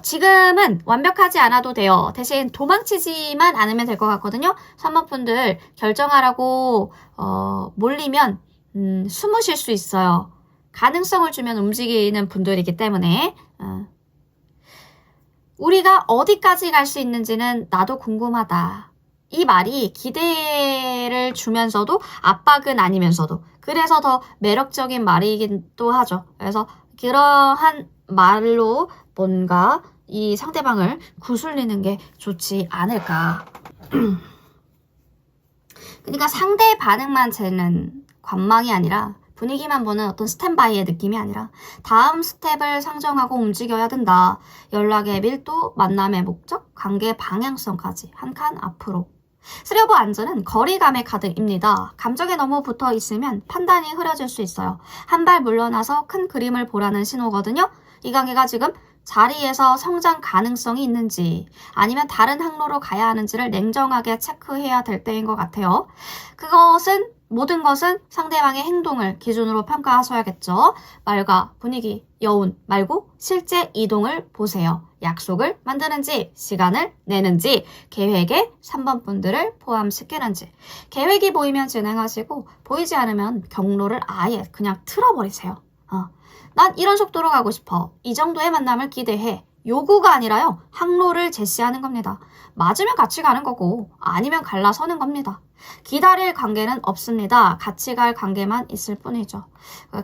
지금은 완벽하지 않아도 돼요. 대신 도망치지만 않으면 될 것 같거든요. 3번 분들 결정하라고 몰리면 숨으실 수 있어요. 가능성을 주면 움직이는 분들이기 때문에 우리가 어디까지 갈 수 있는지는 나도 궁금하다. 이 말이 기대를 주면서도 압박은 아니면서도 그래서 더 매력적인 말이기도 하죠. 그래서 그러한 말로 뭔가 이 상대방을 구슬리는 게 좋지 않을까. 그러니까 상대의 반응만 재는 관망이 아니라 분위기만 보는 어떤 스탠바이의 느낌이 아니라 다음 스텝을 상정하고 움직여야 된다. 연락의 밀도, 만남의 목적, 관계의 방향성까지 한 칸 앞으로. 쓰려고 안전은 거리감의 카드입니다. 감정에 너무 붙어 있으면 판단이 흐려질 수 있어요. 한 발 물러나서 큰 그림을 보라는 신호거든요. 이 관계가 지금 자리에서 성장 가능성이 있는지 아니면 다른 항로로 가야 하는지를 냉정하게 체크해야 될 때인 것 같아요. 모든 것은 상대방의 행동을 기준으로 평가하셔야겠죠. 말과 분위기, 여운 말고 실제 이동을 보세요. 약속을 만드는지, 시간을 내는지, 계획에 3번 분들을 포함시키는지. 계획이 보이면 진행하시고 보이지 않으면 경로를 아예 그냥 틀어버리세요. 난 이런 속도로 가고 싶어. 이 정도의 만남을 기대해. 요구가 아니라요. 항로를 제시하는 겁니다. 맞으면 같이 가는 거고 아니면 갈라서는 겁니다. 기다릴 관계는 없습니다. 같이 갈 관계만 있을 뿐이죠.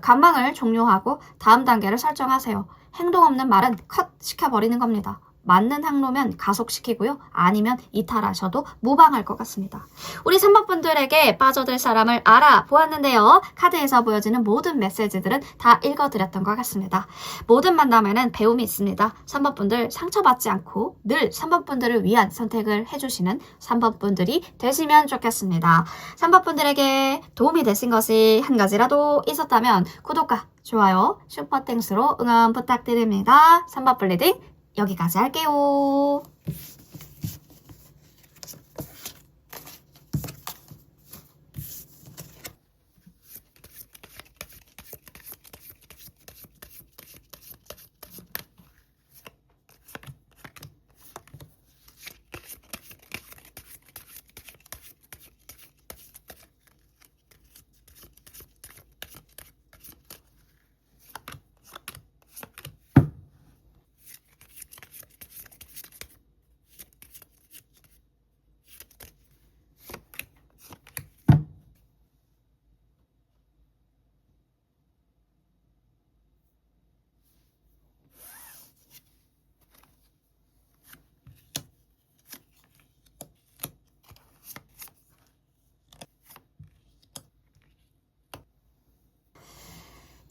관망을 종료하고 다음 단계를 설정하세요. 행동 없는 말은 컷 시켜버리는 겁니다. 맞는 항로면 가속시키고요. 아니면 이탈하셔도 무방할 것 같습니다. 우리 3번 분들에게 빠져들 사람을 알아보았는데요. 카드에서 보여지는 모든 메시지들은 다 읽어드렸던 것 같습니다. 모든 만남에는 배움이 있습니다. 3번 분들 상처받지 않고 늘 3번 분들을 위한 선택을 해주시는 3번 분들이 되시면 좋겠습니다. 3번 분들에게 도움이 되신 것이 한 가지라도 있었다면 구독과 좋아요, 슈퍼땡스로 응원 부탁드립니다. 3번 블리딩 여기까지 할게요.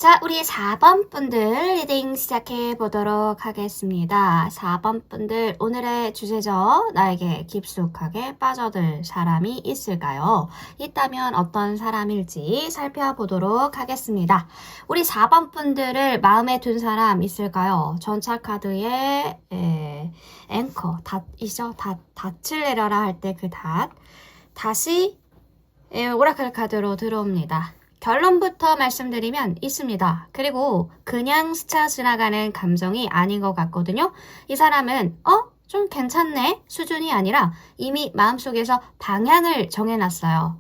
자, 우리 4번 분들 리딩 시작해 보도록 하겠습니다. 4번 분들 오늘의 주제죠. 나에게 깊숙하게 빠져들 사람이 있을까요? 있다면 어떤 사람일지 살펴보도록 하겠습니다. 우리 4번 분들을 마음에 둔 사람 있을까요? 전차 카드에 앵커, 닷이죠. 닷을 내려라 할 때 그 닷. 다시 오라클 카드로 들어옵니다. 결론부터 말씀드리면 있습니다. 그리고 그냥 스쳐 지나가는 감정이 아닌 것 같거든요. 이 사람은 좀 괜찮네 수준이 아니라 이미 마음속에서 방향을 정해놨어요.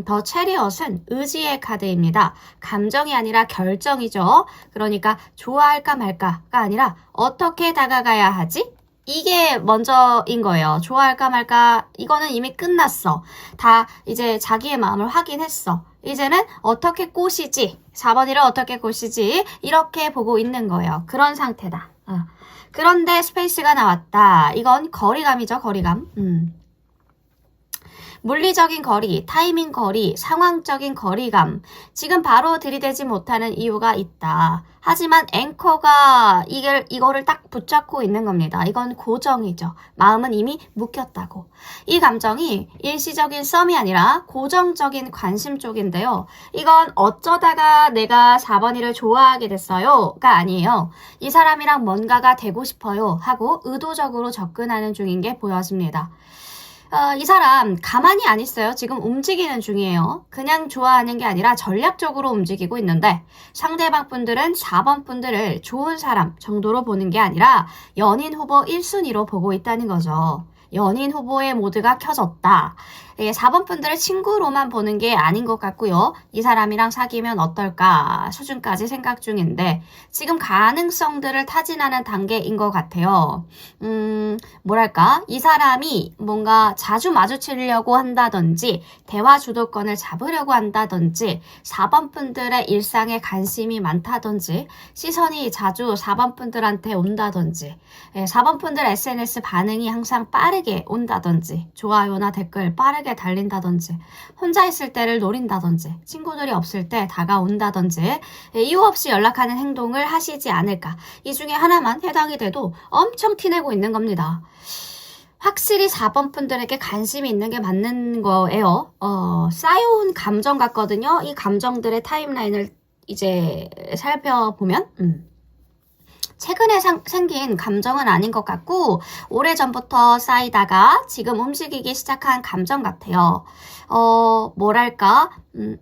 더 체리엇은 의지의 카드입니다. 감정이 아니라 결정이죠. 그러니까 좋아할까 말까가 아니라 어떻게 다가가야 하지? 이게 먼저인 거예요. 좋아할까 말까 이거는 이미 끝났어. 다 이제 자기의 마음을 확인했어. 이제는 어떻게 꼬시지? 4번이를 어떻게 꼬시지? 이렇게 보고 있는 거예요. 그런 상태다. 그런데 스페이스가 나왔다. 이건 거리감이죠. 거리감. 물리적인 거리, 타이밍 거리, 상황적인 거리감. 지금 바로 들이대지 못하는 이유가 있다. 하지만 앵커가 이거를 딱 붙잡고 있는 겁니다. 이건 고정이죠. 마음은 이미 묶였다고. 이 감정이 일시적인 썸이 아니라 고정적인 관심 쪽인데요. 이건 어쩌다가 내가 4번이를 좋아하게 됐어요가 아니에요. 이 사람이랑 뭔가가 되고 싶어요 하고 의도적으로 접근하는 중인 게 보여집니다. 이 사람 가만히 안 있어요. 지금 움직이는 중이에요. 그냥 좋아하는 게 아니라 전략적으로 움직이고 있는데 상대방 분들은 4번 분들을 좋은 사람 정도로 보는 게 아니라 연인 후보 1순위로 보고 있다는 거죠. 연인 후보의 모드가 켜졌다. 4번 분들을 친구로만 보는 게 아닌 것 같고요. 이 사람이랑 사귀면 어떨까 수준까지 생각 중인데 지금 가능성들을 타진하는 단계인 것 같아요. 뭐랄까 이 사람이 뭔가 자주 마주치려고 한다든지 대화 주도권을 잡으려고 한다든지 4번 분들의 일상에 관심이 많다든지 시선이 자주 4번 분들한테 온다든지 4번 분들 SNS 반응이 항상 빠르게 온다든지 좋아요나 댓글 빠르게 달린다든지 혼자 있을 때를 노린다든지 친구들이 없을 때 다가온다든지 이유 없이 연락하는 행동을 하시지 않을까. 이 중에 하나만 해당이 돼도 엄청 티내고 있는 겁니다. 확실히 4번 분들에게 관심이 있는 게 맞는 거예요. 쌓여온 감정 같거든요. 이 감정들의 타임라인을 이제 살펴보면 최근에 생긴 감정은 아닌 것 같고 오래전부터 쌓이다가 지금 움직이기 시작한 감정 같아요. 뭐랄까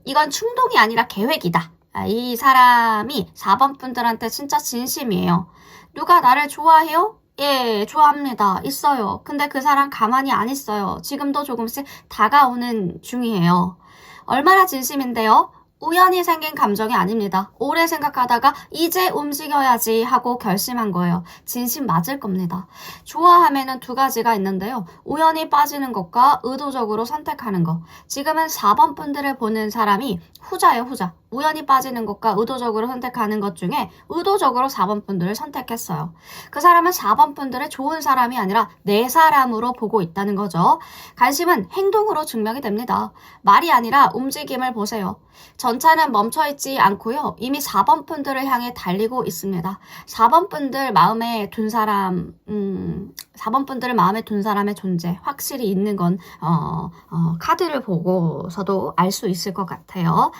이건 충동이 아니라 계획이다. 이 사람이 4번 분들한테 진짜 진심이에요. 누가 나를 좋아해요? 예, 좋아합니다. 있어요. 근데 그 사람 가만히 안 있어요. 지금도 조금씩 다가오는 중이에요. 얼마나 진심인데요? 우연히 생긴 감정이 아닙니다. 오래 생각하다가 이제 움직여야지 하고 결심한 거예요. 진심 맞을 겁니다. 좋아함에는 두 가지가 있는데요. 우연히 빠지는 것과 의도적으로 선택하는 것. 지금은 4번 분들을 보는 사람이 후자예요, 후자. 우연히 빠지는 것과 의도적으로 선택하는 것 중에 의도적으로 4번 분들을 선택했어요. 그 사람은 4번 분들의 좋은 사람이 아니라 내 사람으로 보고 있다는 거죠. 관심은 행동으로 증명이 됩니다. 말이 아니라 움직임을 보세요. 전차는 멈춰있지 않고요. 이미 4번 분들을 향해 달리고 있습니다. 4번 분들 마음에 둔 사람, 4번 분들을 마음에 둔 사람의 존재 확실히 있는 건 카드를 보고서도 알 수 있을 것 같아요.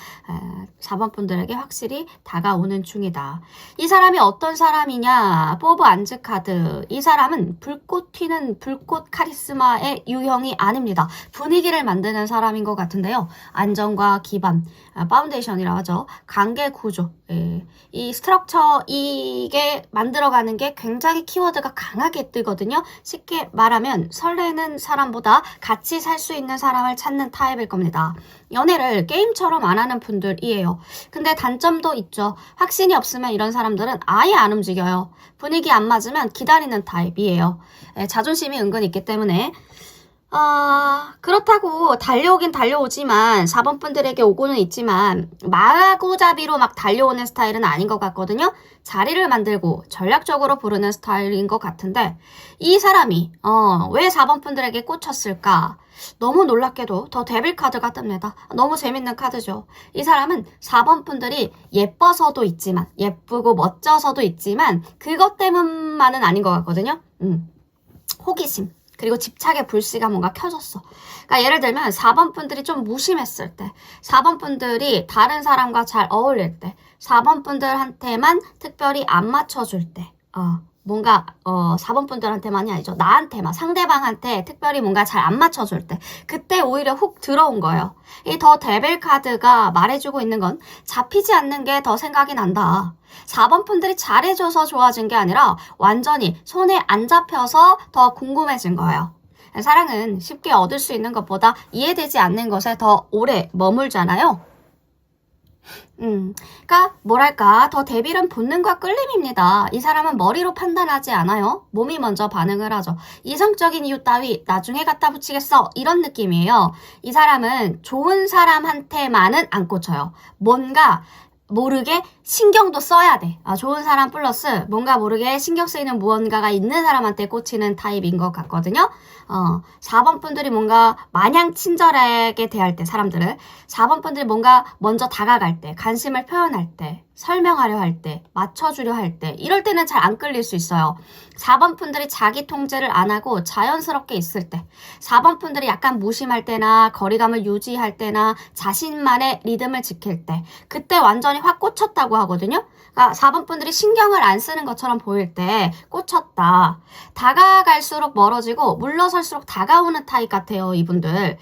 4번 분들에게 확실히 다가오는 중이다. 이 사람이 어떤 사람이냐? 포브 안즈 카드. 이 사람은 불꽃 튀는 불꽃 카리스마의 유형이 아닙니다. 분위기를 만드는 사람인 것 같은데요. 안정과 기반, 파운데이션이라 하죠. 관계 구조. 이 스트럭처 이게 만들어가는 게 굉장히 키워드가 강하게 뜨거든요. 쉽게 말하면 설레는 사람보다 같이 살 수 있는 사람을 찾는 타입일 겁니다. 연애를 게임처럼 안 하는 분들이에요. 근데 단점도 있죠. 확신이 없으면 이런 사람들은 아예 안 움직여요. 분위기 안 맞으면 기다리는 타입이에요. 자존심이 은근 있기 때문에 그렇다고 달려오긴 달려오지만 4번 분들에게 오고는 있지만 마구잡이로 막 달려오는 스타일은 아닌 것 같거든요. 자리를 만들고 전략적으로 부르는 스타일인 것 같은데 이 사람이 왜 4번 분들에게 꽂혔을까? 너무 놀랍게도 더 데빌 카드가 뜹니다. 너무 재밌는 카드죠. 이 사람은 4번 분들이 예뻐서도 있지만 예쁘고 멋져서도 있지만 그것 때문만은 아닌 것 같거든요. 호기심 그리고 집착의 불씨가 뭔가 켜졌어. 그러니까 예를 들면 4번 분들이 좀 무심했을 때, 4번 분들이 다른 사람과 잘 어울릴 때, 4번 분들한테만 특별히 안 맞춰줄 때, 뭔가 4번 분들한테만이 아니죠. 나한테만, 상대방한테 특별히 뭔가 잘 안 맞춰줄 때, 그때 오히려 훅 들어온 거예요. 이 더 데빌 카드가 말해주고 있는 건 잡히지 않는 게 더 생각이 난다. 4번 분들이 잘해줘서 좋아진 게 아니라 완전히 손에 안 잡혀서 더 궁금해진 거예요. 사랑은 쉽게 얻을 수 있는 것보다 이해되지 않는 것에 더 오래 머물잖아요. 그러니까 뭐랄까 더 데빌은 본능과 끌림입니다. 이 사람은 머리로 판단하지 않아요. 몸이 먼저 반응을 하죠. 이성적인 이유 따위 나중에 갖다 붙이겠어 이런 느낌이에요. 이 사람은 좋은 사람한테만은 안 꽂혀요. 뭔가 모르게 신경도 써야 돼. 좋은 사람 플러스 뭔가 모르게 신경 쓰이는 무언가가 있는 사람한테 꽂히는 타입인 것 같거든요. 4번 분들이 뭔가 마냥 친절하게 대할 때 사람들을 4번 분들이 뭔가 먼저 다가갈 때 관심을 표현할 때 설명하려 할 때 맞춰주려 할 때 이럴 때는 잘 안 끌릴 수 있어요. 4번 분들이 자기 통제를 안 하고 자연스럽게 있을 때 4번 분들이 약간 무심할 때나 거리감을 유지할 때나 자신만의 리듬을 지킬 때 그때 완전히 확 꽂혔다고 하거든요. 그러니까 4번 분들이 신경을 안 쓰는 것처럼 보일 때 꽂혔다. 다가갈수록 멀어지고 물러설수록 다가오는 타입 같아요. 이분들.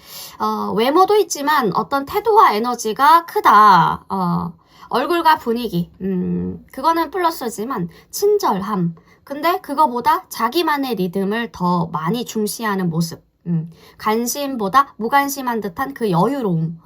외모도 있지만 어떤 태도와 에너지가 크다. 얼굴과 분위기. 그거는 플러스지만 친절함. 근데 그거보다 자기만의 리듬을 더 많이 중시하는 모습. 관심보다 무관심한 듯한 그 여유로움.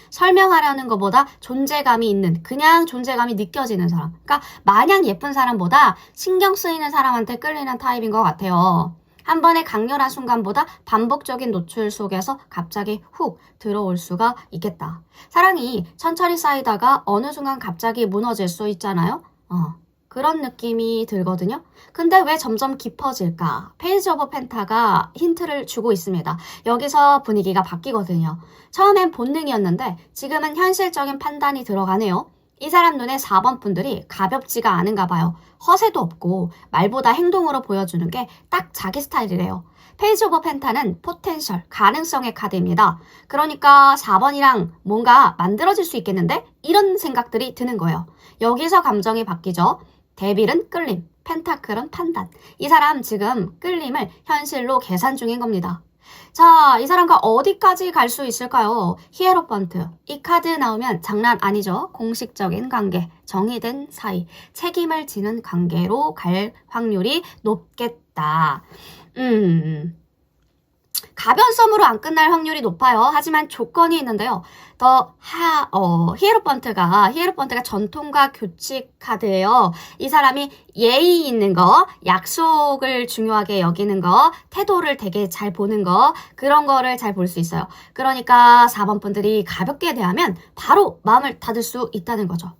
설명하려는 것보다 존재감이 있는 그냥 존재감이 느껴지는 사람. 그러니까 마냥 예쁜 사람보다 신경 쓰이는 사람한테 끌리는 타입인 것 같아요. 한 번의 강렬한 순간보다 반복적인 노출 속에서 갑자기 훅 들어올 수가 있겠다. 사랑이 천천히 쌓이다가 어느 순간 갑자기 무너질 수 있잖아요. 그런 느낌이 들거든요. 근데 왜 점점 깊어질까? 페이지 오브 펜타가 힌트를 주고 있습니다. 여기서 분위기가 바뀌거든요. 처음엔 본능이었는데 지금은 현실적인 판단이 들어가네요. 이 사람 눈에 4번 분들이 가볍지가 않은가 봐요. 허세도 없고 말보다 행동으로 보여주는 게 딱 자기 스타일이래요. 페이지 오브 펜타는 포텐셜, 가능성의 카드입니다. 그러니까 4번이랑 뭔가 만들어질 수 있겠는데? 이런 생각들이 드는 거예요. 여기서 감정이 바뀌죠. 데빌은 끌림, 펜타클은 판단. 이 사람 지금 끌림을 현실로 계산 중인 겁니다. 자, 이 사람과 어디까지 갈 수 있을까요? 히에로펀트. 이 카드 나오면 장난 아니죠? 공식적인 관계, 정의된 사이, 책임을 지는 관계로 갈 확률이 높겠다. 가변섬으로 안 끝날 확률이 높아요. 하지만 조건이 있는데요. 히에로펀트가 전통과 규칙 카드예요. 이 사람이 예의 있는 거, 약속을 중요하게 여기는 거, 태도를 되게 잘 보는 거, 그런 거를 잘 볼 수 있어요. 그러니까 4번 분들이 가볍게 대하면 바로 마음을 닫을 수 있다는 거죠.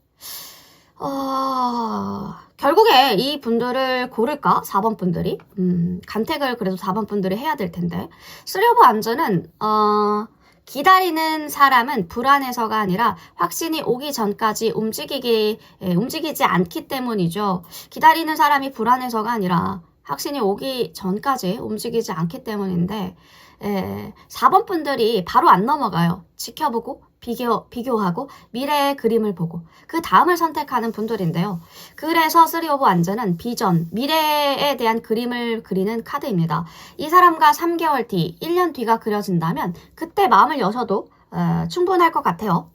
결국에 이 분들을 고를까? 4번 분들이? 간택을 그래도 4번 분들이 해야 될 텐데. 쓰리오브 안전은, 기다리는 사람은 불안해서가 아니라 확신이 오기 전까지 움직이지 않기 때문이죠. 기다리는 사람이 불안해서가 아니라 확신이 오기 전까지 움직이지 않기 때문인데, 4번 분들이 바로 안 넘어가요. 지켜보고, 비교하고 미래의 그림을 보고 그 다음을 선택하는 분들인데요. 그래서 3 오브 완전은 비전, 미래에 대한 그림을 그리는 카드입니다. 이 사람과 3개월 뒤, 1년 뒤가 그려진다면 그때 마음을 여셔도 충분할 것 같아요.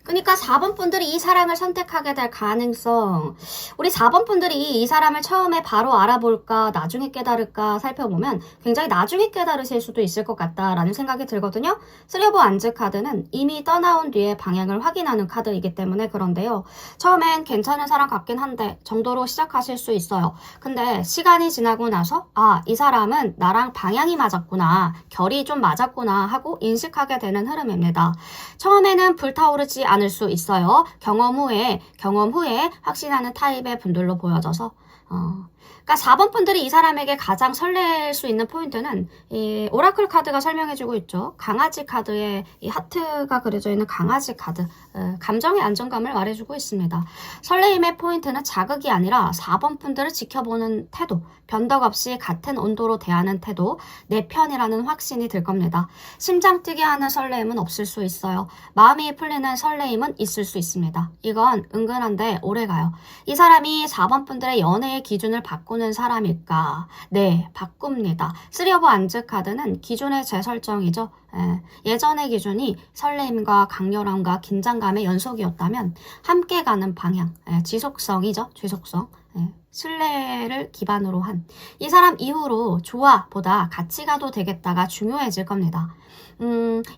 그러니까 4번 분들이 이 사람을 선택하게 될 가능성, 우리 4번 분들이 이 사람을 처음에 바로 알아볼까 나중에 깨달을까 살펴보면 굉장히 나중에 깨달으실 수도 있을 것 같다라는 생각이 들거든요. 3 오브 완즈 카드는 이미 떠나온 뒤에 방향을 확인하는 카드이기 때문에 그런데요. 처음엔 괜찮은 사람 같긴 한데 정도로 시작하실 수 있어요. 근데 시간이 지나고 나서 이 사람은 나랑 방향이 맞았구나, 결이 좀 맞았구나 하고 인식하게 되는 흐름입니다. 처음에는 불타오르지 않을 수 있어요. 경험 후에 확신하는 타입의 분들로 보여져서 그러니까 4번 분들이 이 사람에게 가장 설렐 수 있는 포인트는 이 오라클 카드가 설명해주고 있죠. 강아지 카드에 이 하트가 그려져 있는 강아지 카드, 감정의 안정감을 말해주고 있습니다. 설레임의 포인트는 자극이 아니라 4번 분들을 지켜보는 태도, 변덕 없이 같은 온도로 대하는 태도, 내 편이라는 확신이 들 겁니다. 심장 뛰게 하는 설레임은 없을 수 있어요. 마음이 풀리는 설레임은 있을 수 있습니다. 이건 은근한데 오래가요. 이 사람이 4번 분들의 연애의 기준을 바꾸는 사람일까? 네, 바꿉니다. 3 오브 완즈 카드는 기존의 재설정이죠. 예전의 기준이 설레임과 강렬함과 긴장감의 연속이었다면 함께 가는 방향, 지속성이죠. 지속성. 신뢰를 기반으로 한 이 사람 이후로 좋아보다 같이 가도 되겠다가 중요해질 겁니다.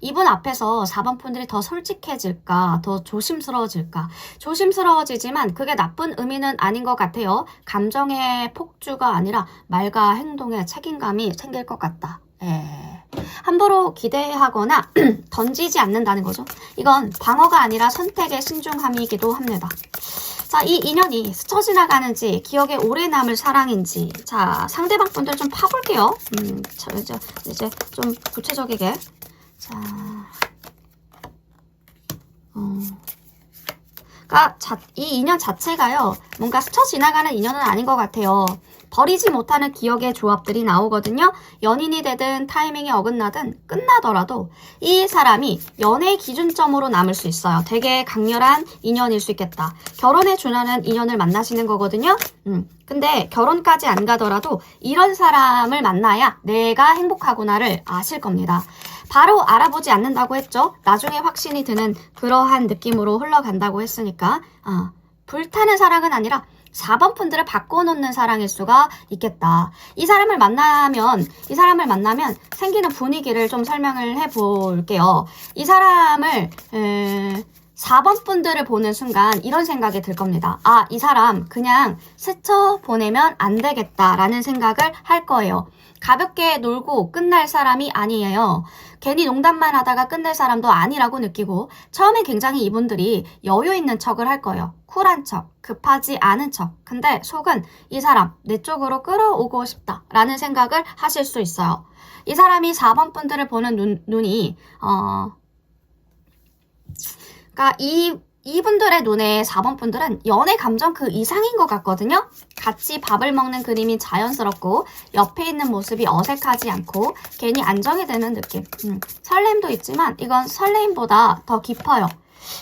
이분 앞에서 4번 분들이 더 솔직해질까, 더 조심스러워질까? 조심스러워지지만 그게 나쁜 의미는 아닌 것 같아요. 감정의 폭주가 아니라 말과 행동에 책임감이 생길 것 같다. 함부로 기대하거나 던지지 않는다는 거죠. 이건 방어가 아니라 선택의 신중함이기도 합니다. 자, 이 인연이 스쳐 지나가는지 기억에 오래 남을 사랑인지, 자, 상대방 분들 좀 파볼게요. 이제 좀 구체적이게. 자, 그러니까 이 인연 자체가요, 뭔가 스쳐 지나가는 인연은 아닌 것 같아요. 버리지 못하는 기억의 조합들이 나오거든요. 연인이 되든 타이밍이 어긋나든 끝나더라도 이 사람이 연애 기준점으로 남을 수 있어요. 되게 강렬한 인연일 수 있겠다. 결혼에 준하는 인연을 만나시는 거거든요. 근데 결혼까지 안 가더라도 이런 사람을 만나야 내가 행복하구나를 아실 겁니다. 바로 알아보지 않는다고 했죠. 나중에 확신이 드는 그러한 느낌으로 흘러간다고 했으니까 불타는 사랑은 아니라 4번 분들을 바꿔놓는 사랑일 수가 있겠다. 이 사람을 만나면 생기는 분위기를 좀 설명을 해볼게요. 이 사람을 4번 분들을 보는 순간 이런 생각이 들 겁니다. 이 사람 그냥 스쳐 보내면 안 되겠다라는 생각을 할 거예요. 가볍게 놀고 끝날 사람이 아니에요. 괜히 농담만 하다가 끝낼 사람도 아니라고 느끼고 처음에 굉장히 이분들이 여유 있는 척을 할 거예요. 쿨한 척, 급하지 않은 척. 근데 속은 이 사람 내 쪽으로 끌어오고 싶다라는 생각을 하실 수 있어요. 이 사람이 4번 분들을 보는 눈이 그러니까 이분들의 눈에 4번 분들은 연애 감정 그 이상인 것 같거든요. 같이 밥을 먹는 그림이 자연스럽고 옆에 있는 모습이 어색하지 않고 괜히 안정이 되는 느낌. 설렘도 있지만 이건 설렘보다 더 깊어요.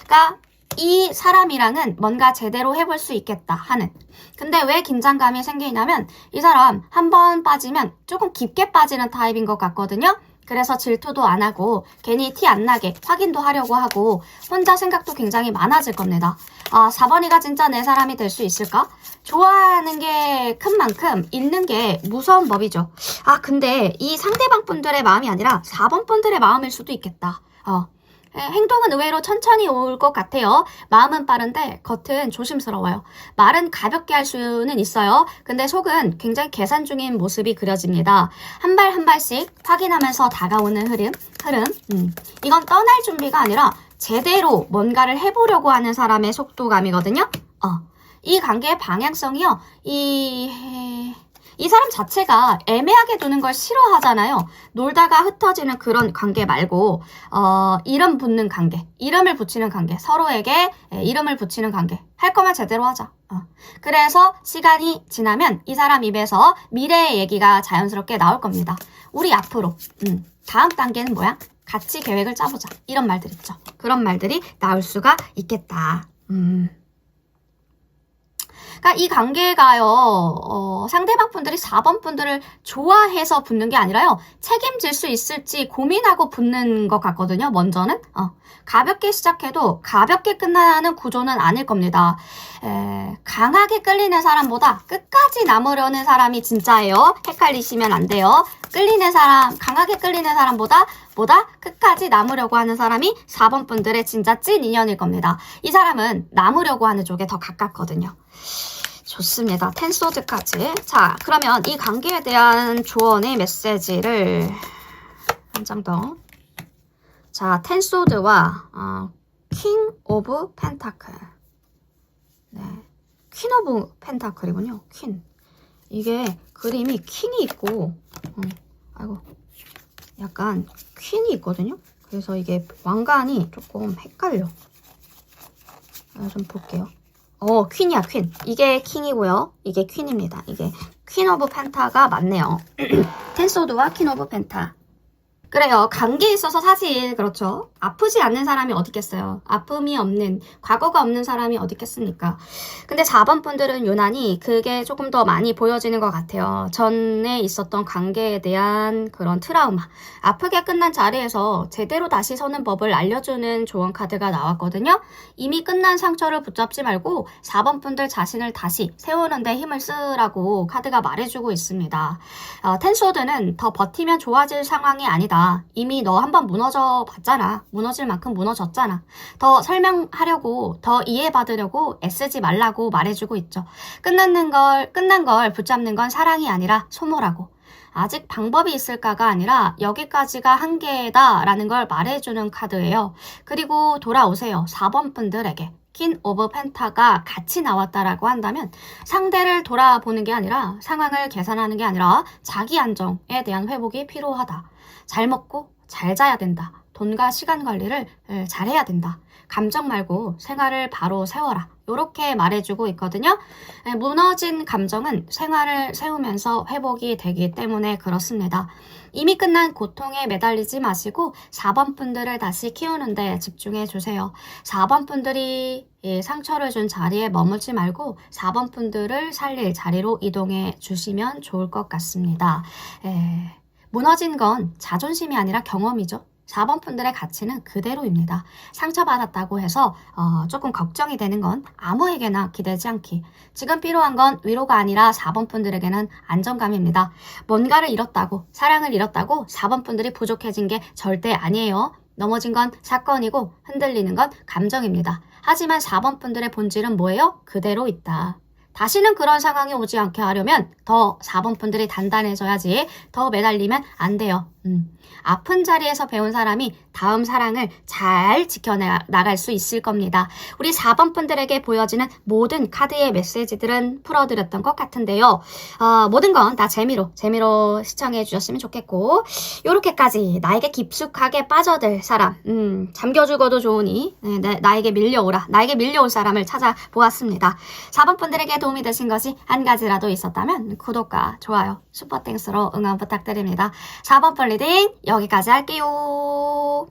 그러니까 이 사람이랑은 뭔가 제대로 해볼 수 있겠다 하는. 근데 왜 긴장감이 생기냐면 이 사람 한 번 빠지면 조금 깊게 빠지는 타입인 것 같거든요. 그래서 질투도 안 하고 괜히 티 안 나게 확인도 하려고 하고 혼자 생각도 굉장히 많아질 겁니다. 4번이가 진짜 내 사람이 될 수 있을까? 좋아하는 게 큰 만큼 잃는 게 무서운 법이죠. 근데 이 상대방 분들의 마음이 아니라 4번 분들의 마음일 수도 있겠다. 행동은 의외로 천천히 올 것 같아요. 마음은 빠른데 겉은 조심스러워요. 말은 가볍게 할 수는 있어요. 근데 속은 굉장히 계산 중인 모습이 그려집니다. 한 발 한 발씩 확인하면서 다가오는 흐름. 이건 떠날 준비가 아니라 제대로 뭔가를 해보려고 하는 사람의 속도감이거든요. 이 관계의 방향성이요. 이 사람 자체가 애매하게 두는 걸 싫어하잖아요. 놀다가 흩어지는 그런 관계 말고 이름 붙는 관계, 이름을 붙이는 관계, 서로에게 이름을 붙이는 관계. 할 거면 제대로 하자. 그래서 시간이 지나면 이 사람 입에서 미래의 얘기가 자연스럽게 나올 겁니다. 우리 앞으로 다음 단계는 뭐야? 같이 계획을 짜보자. 이런 말들 있죠. 그런 말들이 나올 수가 있겠다. 그러니까 이 관계가요, 상대방 분들이 4번 분들을 좋아해서 붙는 게 아니라요, 책임질 수 있을지 고민하고 붙는 것 같거든요, 먼저는. 가볍게 시작해도 가볍게 끝나는 구조는 아닐 겁니다. 강하게 끌리는 사람보다 끝까지 남으려는 사람이 진짜예요. 헷갈리시면 안 돼요. 강하게 끌리는 사람보다 끝까지 남으려고 하는 사람이 4번 분들의 진짜 찐 인연일 겁니다. 이 사람은 남으려고 하는 쪽에 더 가깝거든요. 좋습니다. 텐소드까지. 자, 그러면 이 관계에 대한 조언의 메시지를 한 장 더. 자, 텐소드와 킹 오브 펜타클. 네, 퀸 오브 펜타클이군요. 퀸. 이게 그림이 퀸이 있고, 아이고, 약간 퀸이 있거든요. 그래서 이게 왕관이 조금 헷갈려. 좀 볼게요. 퀸이야, 퀸. 이게 킹이고요. 이게 퀸입니다. 이게 퀸 오브 펜타가 맞네요. 텐소드와 퀸 오브 펜타. 그래요. 관계에 있어서 사실 그렇죠. 아프지 않는 사람이 어디 있겠어요. 아픔이 없는, 과거가 없는 사람이 어디 있겠습니까. 근데 4번 분들은 유난히 그게 조금 더 많이 보여지는 것 같아요. 전에 있었던 관계에 대한 그런 트라우마. 아프게 끝난 자리에서 제대로 다시 서는 법을 알려주는 조언 카드가 나왔거든요. 이미 끝난 상처를 붙잡지 말고 4번 분들 자신을 다시 세우는 데 힘을 쓰라고 카드가 말해주고 있습니다. 텐소드는 더 버티면 좋아질 상황이 아니다. 이미 너 한번 무너져 봤잖아. 무너질 만큼 무너졌잖아. 더 설명하려고, 더 이해받으려고 애쓰지 말라고 말해주고 있죠. 끝난 걸 붙잡는 건 사랑이 아니라 소모라고. 아직 방법이 있을까가 아니라 여기까지가 한계다라는 걸 말해주는 카드예요. 그리고 돌아오세요. 4번 분들에게. 퀸 오브 펜타가 같이 나왔다라고 한다면 상대를 돌아보는 게 아니라, 상황을 계산하는 게 아니라 자기 안정에 대한 회복이 필요하다. 잘 먹고 잘 자야 된다. 돈과 시간 관리를 잘해야 된다. 감정 말고 생활을 바로 세워라. 이렇게 말해주고 있거든요. 무너진 감정은 생활을 세우면서 회복이 되기 때문에 그렇습니다. 이미 끝난 고통에 매달리지 마시고 4번 분들을 다시 키우는 데 집중해 주세요. 4번 분들이 상처를 준 자리에 머물지 말고 4번 분들을 살릴 자리로 이동해 주시면 좋을 것 같습니다. 무너진 건 자존심이 아니라 경험이죠. 4번 분들의 가치는 그대로입니다. 상처받았다고 해서 조금 걱정이 되는 건 아무에게나 기대지 않기. 지금 필요한 건 위로가 아니라 4번 분들에게는 안정감입니다. 뭔가를 잃었다고, 사랑을 잃었다고 4번 분들이 부족해진 게 절대 아니에요. 넘어진 건 사건이고 흔들리는 건 감정입니다. 하지만 4번 분들의 본질은 뭐예요? 그대로 있다. 다시는 그런 상황이 오지 않게 하려면 더 4번 분들이 단단해져야지. 더 매달리면 안 돼요. 아픈 자리에서 배운 사람이 다음 사랑을 잘 지켜나갈 수 있을 겁니다. 우리 4번 분들에게 보여지는 모든 카드의 메시지들은 풀어드렸던 것 같은데요. 모든 건 다 재미로 시청해 주셨으면 좋겠고, 요렇게까지 나에게 깊숙하게 빠져들 사람, 잠겨 죽어도 좋으니 나에게 밀려오라, 나에게 밀려올 사람을 찾아보았습니다. 4번 분들에게 도움이 되신 것이 한 가지라도 있었다면 구독과 좋아요, 슈퍼땡스로 응원 부탁드립니다. 4번 분 리딩 여기까지 할게요.